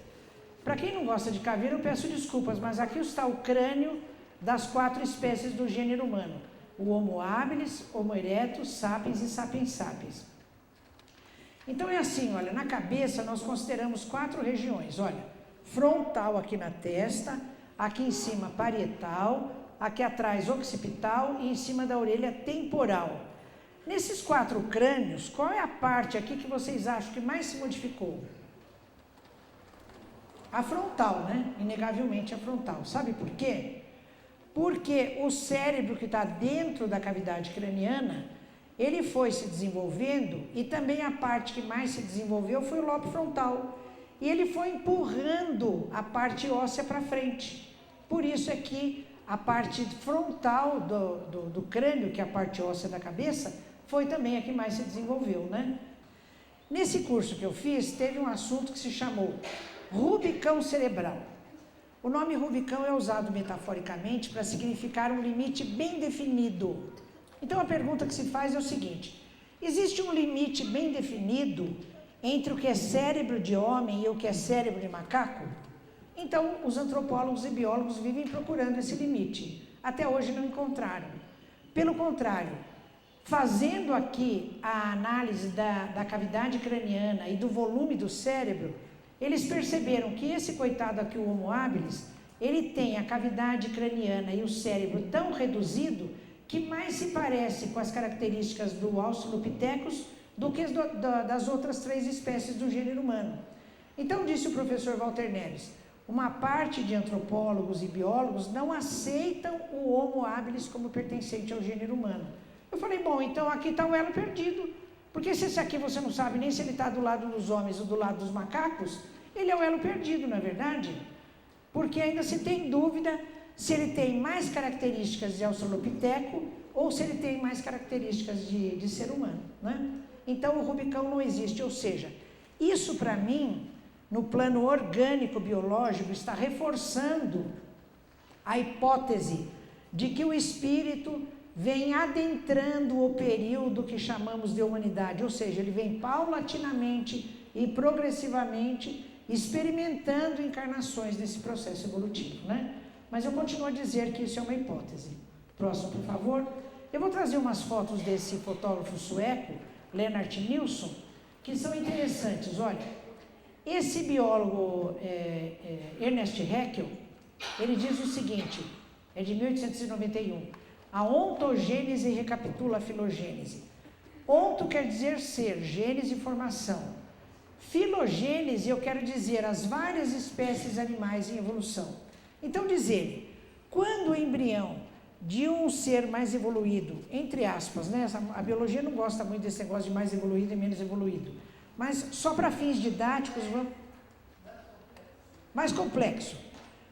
Para quem não gosta de caveira, eu peço desculpas, mas aqui está o crânio das 4 espécies do gênero humano: o Homo habilis, Homo erectus, sapiens e sapiens sapiens. Então é assim, olha, na cabeça nós consideramos 4 regiões, olha, frontal aqui na testa, aqui em cima parietal, aqui atrás occipital e em cima da orelha temporal. Nesses 4 crânios, qual é a parte aqui que vocês acham que mais se modificou? A frontal, né? Inegavelmente a frontal. Sabe por quê? Porque o cérebro que está dentro da cavidade craniana, ele foi se desenvolvendo, e também a parte que mais se desenvolveu foi o lobo frontal. E ele foi empurrando a parte óssea para frente. Por isso é que a parte frontal do crânio, que é a parte óssea da cabeça, foi também a que mais se desenvolveu, né? Nesse curso que eu fiz, teve um assunto que se chamou Rubicão cerebral. O nome Rubicão é usado metaforicamente para significar um limite bem definido. Então a pergunta que se faz é o seguinte: existe um limite bem definido entre o que é cérebro de homem e o que é cérebro de macaco? Então os antropólogos e biólogos vivem procurando esse limite. Até hoje não encontraram. Pelo contrário, fazendo aqui a análise da cavidade craniana e do volume do cérebro, eles perceberam que esse coitado aqui, o Homo habilis, ele tem a cavidade craniana e o cérebro tão reduzido que mais se parece com as características do Australopithecus do que das outras 3 espécies do gênero humano. Então, disse o professor Walter Neves, uma parte de antropólogos e biólogos não aceitam o Homo habilis como pertencente ao gênero humano. Eu falei: bom, então aqui está o elo perdido. Porque se esse aqui você não sabe nem se ele está do lado dos homens ou do lado dos macacos, ele é o elo perdido, não é verdade? Porque ainda se tem dúvida se ele tem mais características de Australopiteco ou se ele tem mais características de ser humano, né? Então o Rubicão não existe, ou seja, isso para mim, no plano orgânico biológico, está reforçando a hipótese de que o espírito vem adentrando o período que chamamos de humanidade, ou seja, ele vem paulatinamente e progressivamente experimentando encarnações nesse processo evolutivo, né? Mas eu continuo a dizer que isso é uma hipótese. Próximo, por favor. Eu vou trazer umas fotos desse fotógrafo sueco, Lennart Nilsson, que são interessantes. Olha, esse biólogo Ernest Haeckel, ele diz o seguinte, é de 1891, a ontogênese recapitula a filogênese. Onto quer dizer ser, gênese, formação. Filogênese, eu quero dizer as várias espécies animais em evolução. Então diz ele, quando o embrião de um ser mais evoluído, entre aspas, né? A biologia não gosta muito desse negócio de mais evoluído e menos evoluído, mas só para fins didáticos, mais complexo.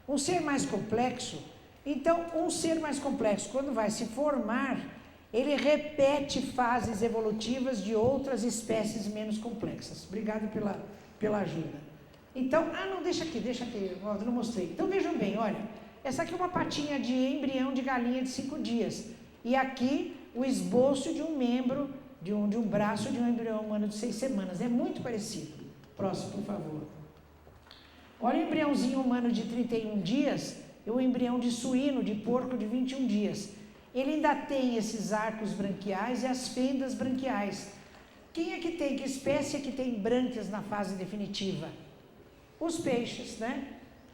Um ser mais complexo, então um ser mais complexo, quando vai se formar, ele repete fases evolutivas de outras espécies menos complexas. Obrigado pela ajuda. Então, não, deixa aqui, eu não mostrei. Então vejam bem, olha, essa aqui é uma patinha de embrião de galinha de 5 dias. E aqui o esboço de um membro, de um braço de um embrião humano de 6 semanas. É muito parecido. Próximo, por favor. Olha o embriãozinho humano de 31 dias e o embrião de suíno, de porco, de 21 dias. Ele ainda tem esses arcos branquiais e as fendas branquiais. Quem é que tem? Que espécie é que tem brânquias na fase definitiva? Os peixes, né?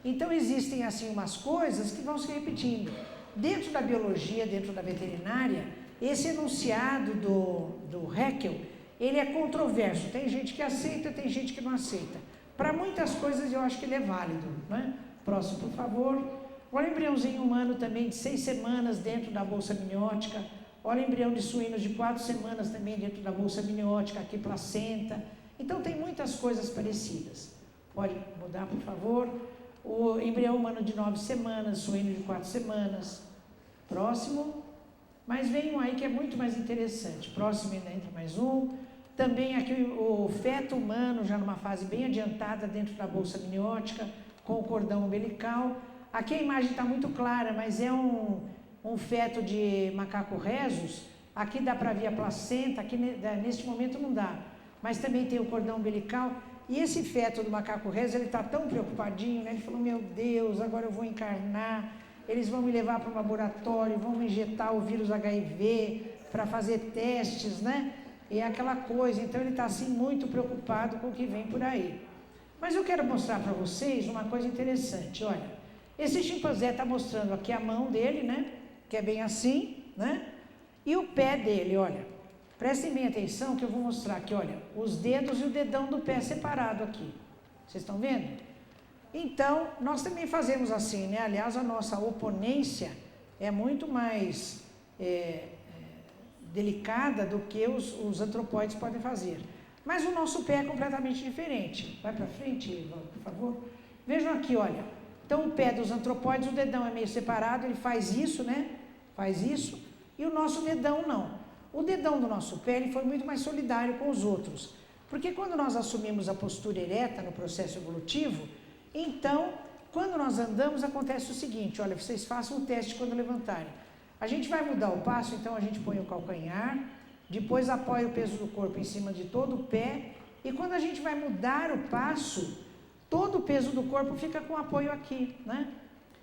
Então existem assim umas coisas que vão se repetindo. Dentro da biologia, dentro da veterinária, esse enunciado do Haeckel, ele é controverso. Tem gente que aceita, tem gente que não aceita. Para muitas coisas eu acho que ele é válido, né? Próximo, por favor. Olha o embriãozinho humano também de 6 semanas dentro da bolsa amniótica. Olha o embrião de suínos de 4 semanas também dentro da bolsa amniótica, aqui placenta. Então tem muitas coisas parecidas. Pode mudar, por favor. O embrião humano de 9 semanas, suíno de 4 semanas. Próximo. Mas vem um aí que é muito mais interessante. Próximo ainda entra mais um. Também aqui o feto humano, já numa fase bem adiantada dentro da bolsa amniótica, com o cordão umbilical. Aqui a imagem está muito clara, mas é um feto de macaco rhesus. Aqui dá para ver a placenta, aqui neste momento não dá. Mas também tem o cordão umbilical. E esse feto do macaco rhesus, ele está tão preocupadinho, né? Ele falou, meu Deus, agora eu vou encarnar, eles vão me levar para o laboratório, vão me injetar o vírus HIV para fazer testes, né? E aquela coisa, então ele está assim muito preocupado com o que vem por aí. Mas eu quero mostrar para vocês uma coisa interessante, olha. Esse chimpanzé está mostrando aqui a mão dele, né? Que é bem assim, né? E o pé dele, olha. Prestem bem atenção que eu vou mostrar aqui, olha. Os dedos e o dedão do pé separado aqui. Vocês estão vendo? Então, nós também fazemos assim, né? Aliás, a nossa oponência é muito mais delicada do que os antropóides podem fazer. Mas o nosso pé é completamente diferente. Vai para frente, Ivan, por favor. Vejam aqui, olha. Então, o pé dos antropóides, o dedão é meio separado, ele faz isso, né? Faz isso. E o nosso dedão não. O dedão do nosso pé, ele foi muito mais solidário com os outros. Porque quando nós assumimos a postura ereta no processo evolutivo, então, quando nós andamos, acontece o seguinte, olha, vocês façam o teste quando levantarem. A gente vai mudar o passo, então a gente põe o calcanhar, depois apoia o peso do corpo em cima de todo o pé, e quando a gente vai mudar o passo, todo o peso do corpo fica com apoio aqui, né?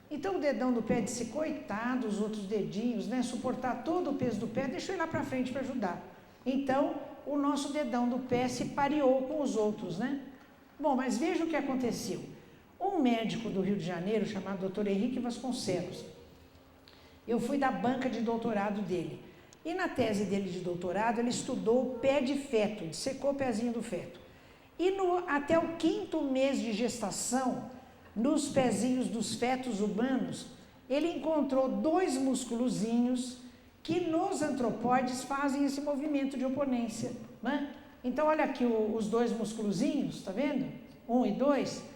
Então o dedão do pé disse, coitado, os outros dedinhos, né? Suportar todo o peso do pé, deixa eu ir lá para frente para ajudar. Então, o nosso dedão do pé se pareou com os outros, né? Bom, mas veja o que aconteceu. Um médico do Rio de Janeiro, chamado Dr. Henrique Vasconcelos, eu fui da banca de doutorado dele. E na tese dele de doutorado, ele estudou o pé de feto, dissecou o pezinho do feto. E até o 5º mês de gestação, nos pezinhos dos fetos humanos, ele encontrou 2 musculozinhos que nos antropóides fazem esse movimento de oponência, né? Então, olha aqui os 2 musculozinhos, tá vendo? 1 e 2.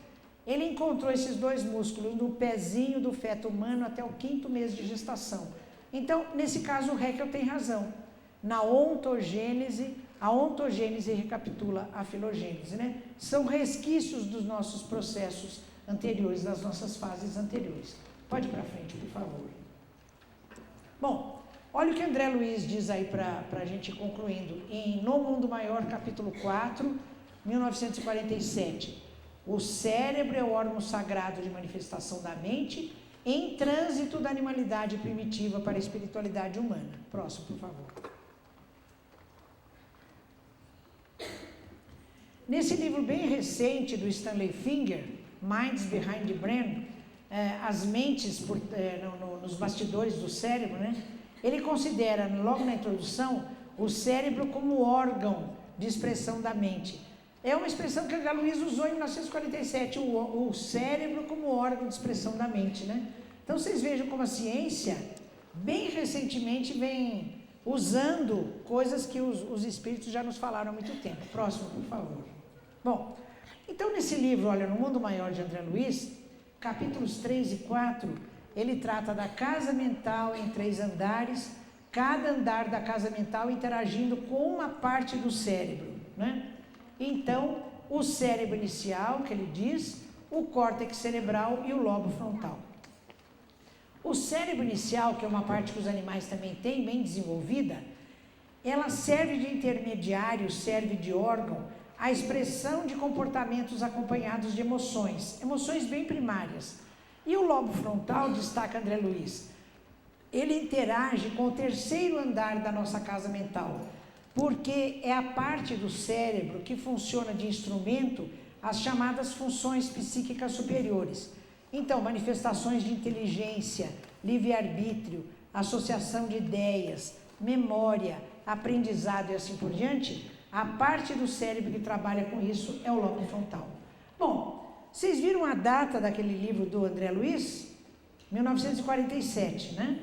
Ele encontrou esses 2 músculos no pezinho do feto humano até o 5º mês de gestação. Então, nesse caso, o Haeckel tem razão. Na ontogênese, a ontogênese recapitula a filogênese, né? São resquícios dos nossos processos anteriores, das nossas fases anteriores. Pode ir para frente, por favor. Bom, olha o que André Luiz diz aí para a gente ir concluindo. Em No Mundo Maior, capítulo 4, 1947. O cérebro é o órgão sagrado de manifestação da mente em trânsito da animalidade primitiva para a espiritualidade humana. Próximo, por favor. Nesse livro bem recente do Stanley Finger, Minds Behind the Brain, as mentes nos bastidores do cérebro, né? Ele considera, logo na introdução, o cérebro como órgão de expressão da mente. É uma expressão que André Luiz usou em 1947, o cérebro como órgão de expressão da mente, né? Então, vocês vejam como a ciência, bem recentemente, vem usando coisas que os espíritos já nos falaram há muito tempo. Próximo, por favor. Bom, então nesse livro, olha, No Mundo Maior de André Luiz, capítulos 3 e 4, ele trata da casa mental em 3 andares, cada andar da casa mental interagindo com uma parte do cérebro, né? Então, o cérebro inicial, que ele diz, o córtex cerebral e o lobo frontal. O cérebro inicial, que é uma parte que os animais também têm, bem desenvolvida, ela serve de intermediário, serve de órgão, à expressão de comportamentos acompanhados de emoções bem primárias. E o lobo frontal, destaca André Luiz, ele interage com o terceiro andar da nossa casa mental, porque é a parte do cérebro que funciona de instrumento às chamadas funções psíquicas superiores. Então, manifestações de inteligência, livre-arbítrio, associação de ideias, memória, aprendizado e assim por diante, a parte do cérebro que trabalha com isso é o lobo frontal. Bom, vocês viram a data daquele livro do André Luiz? 1947, né?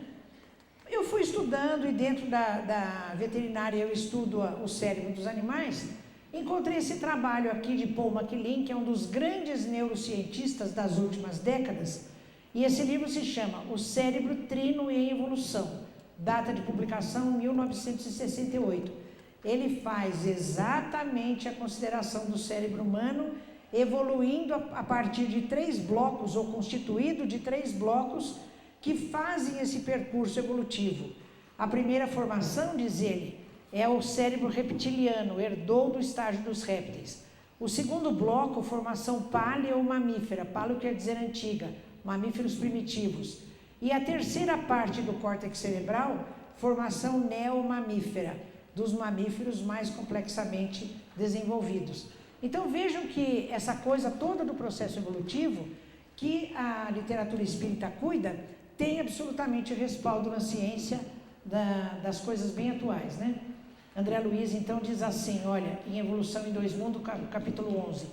Eu fui estudando e dentro da veterinária eu estudo o cérebro dos animais, encontrei esse trabalho aqui de Paul MacLean, que é um dos grandes neurocientistas das últimas décadas, e esse livro se chama O Cérebro Trino em Evolução, data de publicação 1968. Ele faz exatamente a consideração do cérebro humano evoluindo a partir de 3 blocos, ou constituído de 3 blocos, que fazem esse percurso evolutivo. A primeira formação, diz ele, é o cérebro reptiliano, herdou do estágio dos répteis. O segundo bloco, formação paleo-mamífera, paleo quer dizer antiga, mamíferos primitivos. E a terceira parte do córtex cerebral, formação neomamífera, dos mamíferos mais complexamente desenvolvidos. Então vejam que essa coisa toda do processo evolutivo, que a literatura espírita cuida, tem absolutamente respaldo na ciência das coisas bem atuais, né? André Luiz então diz assim, olha, em Evolução em Dois Mundos, capítulo 11,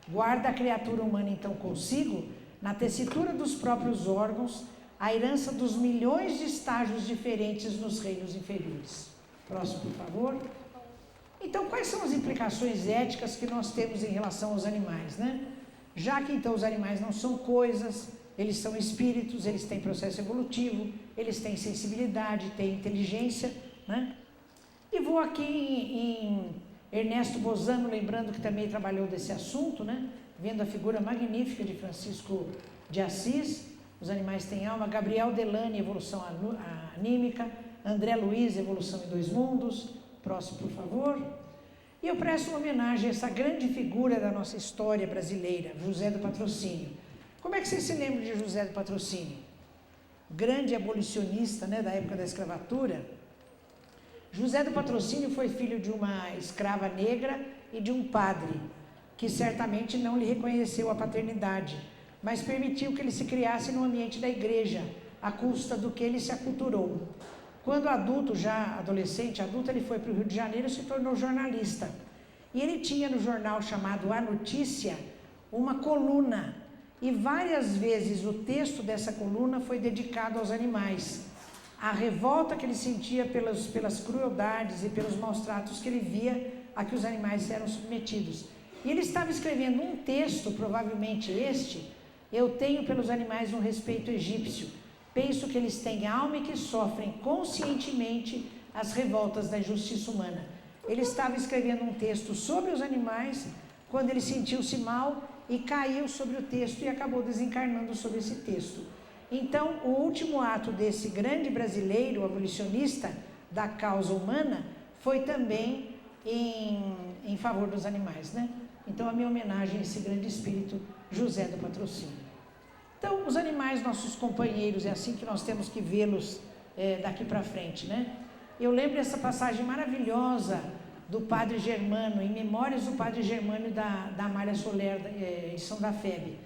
guarda a criatura humana então consigo, na tessitura dos próprios órgãos, a herança dos milhões de estágios diferentes nos reinos inferiores. Próximo, por favor. Então, quais são as implicações éticas que nós temos em relação aos animais, né? Já que então os animais não são coisas, eles são espíritos, eles têm processo evolutivo, eles têm sensibilidade, têm inteligência, né? E vou aqui em Ernesto Bozano, lembrando que também trabalhou desse assunto, né? Vendo a figura magnífica de Francisco de Assis, os animais têm alma, Gabriel Delany, evolução anímica, André Luiz, evolução em dois mundos. Próximo, por favor. E eu presto uma homenagem a essa grande figura da nossa história brasileira, José do Patrocínio. Como é que vocês se lembram de José do Patrocínio? Grande abolicionista, né, da época da escravatura. José do Patrocínio foi filho de uma escrava negra e de um padre, que certamente não lhe reconheceu a paternidade, mas permitiu que ele se criasse no ambiente da igreja, à custa do que ele se aculturou. Quando adulto, já adolescente, adulto, ele foi para o Rio de Janeiro e se tornou jornalista. E ele tinha no jornal chamado A Notícia uma coluna, e várias vezes o texto dessa coluna foi dedicado aos animais. A revolta que ele sentia pelas crueldades e pelos maus tratos que ele via a que os animais eram submetidos. E ele estava escrevendo um texto, provavelmente este, eu tenho pelos animais um respeito egípcio. Penso que eles têm alma e que sofrem conscientemente as revoltas da injustiça humana. Ele estava escrevendo um texto sobre os animais quando ele sentiu-se mal e caiu sobre o texto e acabou desencarnando sobre esse texto. Então, o último ato desse grande brasileiro abolicionista da causa humana foi também em favor dos animais, né? Então, a minha homenagem a esse grande espírito, José do Patrocínio. Então, os animais, nossos companheiros, é assim que nós temos que vê-los daqui para frente, né? Eu lembro essa passagem maravilhosa do Padre Germano, em Memórias do Padre Germano da Amália Soler, em São da Febe.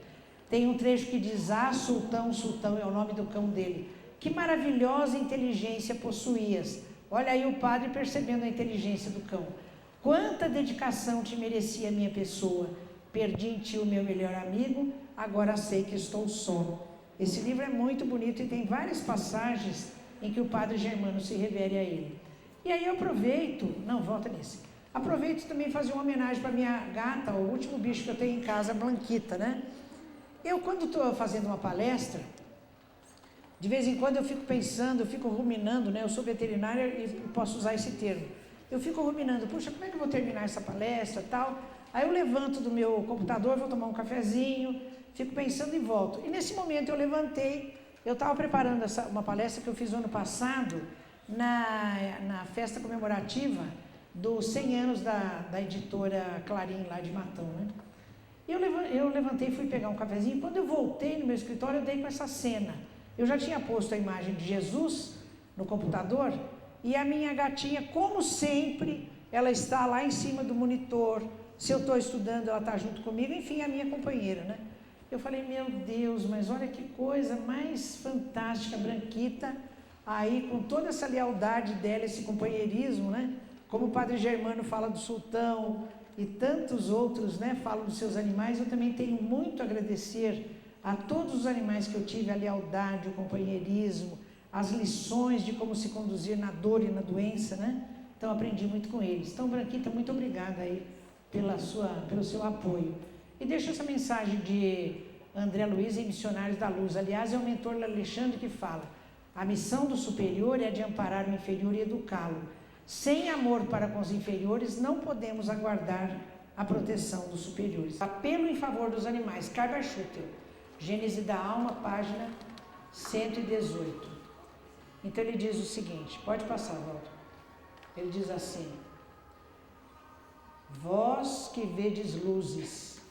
Tem um trecho que diz, Sultão, Sultão, é o nome do cão dele. Que maravilhosa inteligência possuías. Olha aí o padre percebendo a inteligência do cão. Quanta dedicação te merecia a minha pessoa. Perdi em ti o meu melhor amigo, agora sei que estou só. Esse livro é muito bonito e tem várias passagens em que o Padre Germano se refere a ele. E aí eu aproveito, volta nesse. Aproveito também fazer uma homenagem para minha gata, o último bicho que eu tenho em casa, a Blanquita, né? Eu, quando estou fazendo uma palestra, de vez em quando eu fico pensando, eu fico ruminando, né? Eu sou veterinária e posso usar esse termo. Eu fico ruminando, puxa, como é que eu vou terminar essa palestra e tal? Aí eu levanto do meu computador, vou tomar um cafezinho, fico pensando e volto. E nesse momento eu levantei Eu estava preparando uma palestra que eu fiz no ano passado na festa comemorativa dos 100 anos da editora Clarim, lá de Matão, né? Eu levantei e fui pegar um cafezinho. Quando eu voltei no meu escritório, eu dei com essa cena. Eu já tinha posto a imagem de Jesus no computador e a minha gatinha, como sempre, ela está lá em cima do monitor. Se eu estou estudando, ela está junto comigo, enfim, a minha companheira, né? Eu falei, meu Deus, mas olha que coisa mais fantástica, Branquita, aí com toda essa lealdade dela, esse companheirismo, né? Como o Padre Germano fala do sultão e tantos outros, né, falam dos seus animais, eu também tenho muito a agradecer a todos os animais que eu tive, a lealdade, o companheirismo, as lições de como se conduzir na dor e na doença, né? Então aprendi muito com eles. Então, Branquita, muito obrigada aí pelo seu apoio. E deixo essa mensagem de André Luiz em Missionários da Luz. Aliás, é o mentor Alexandre que fala: a missão do superior é de amparar o inferior e educá-lo. Sem amor para com os inferiores, não podemos aguardar a proteção dos superiores. Apelo em favor dos animais, Carver Schutel, Gênese da Alma, página 118. Então ele diz o seguinte, pode passar, Walter. Ele diz assim: vós que vedes luzes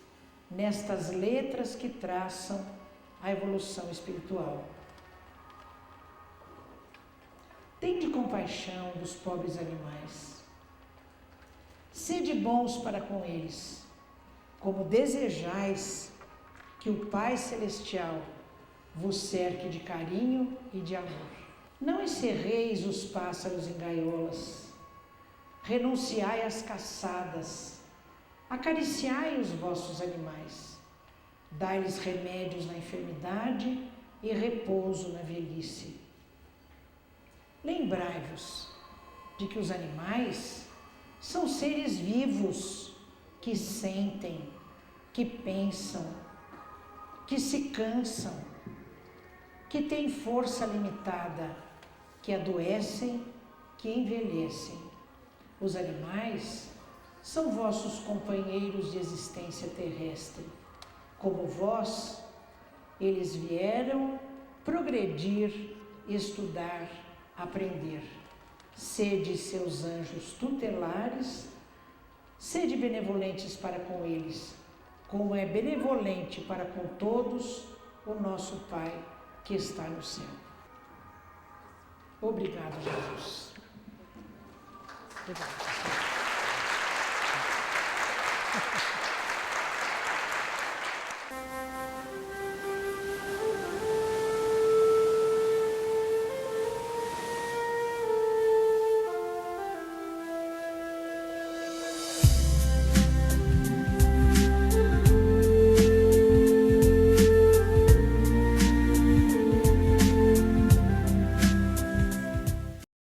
nestas letras que traçam a evolução espiritual, tende compaixão dos pobres animais. Sede bons para com eles, como desejais que o Pai Celestial vos cerque de carinho e de amor. Não encerreis os pássaros em gaiolas, renunciai às caçadas, acariciai os vossos animais, dai-lhes remédios na enfermidade e repouso na velhice. Lembrai-vos de que os animais são seres vivos que sentem, que pensam, que se cansam, que têm força limitada, que adoecem, que envelhecem. Os animais são vossos companheiros de existência terrestre. Como vós, eles vieram progredir, estudar, aprender. Sede seus anjos tutelares, sede benevolentes para com eles, como é benevolente para com todos o nosso Pai que está no céu. Obrigado, Jesus. Obrigado.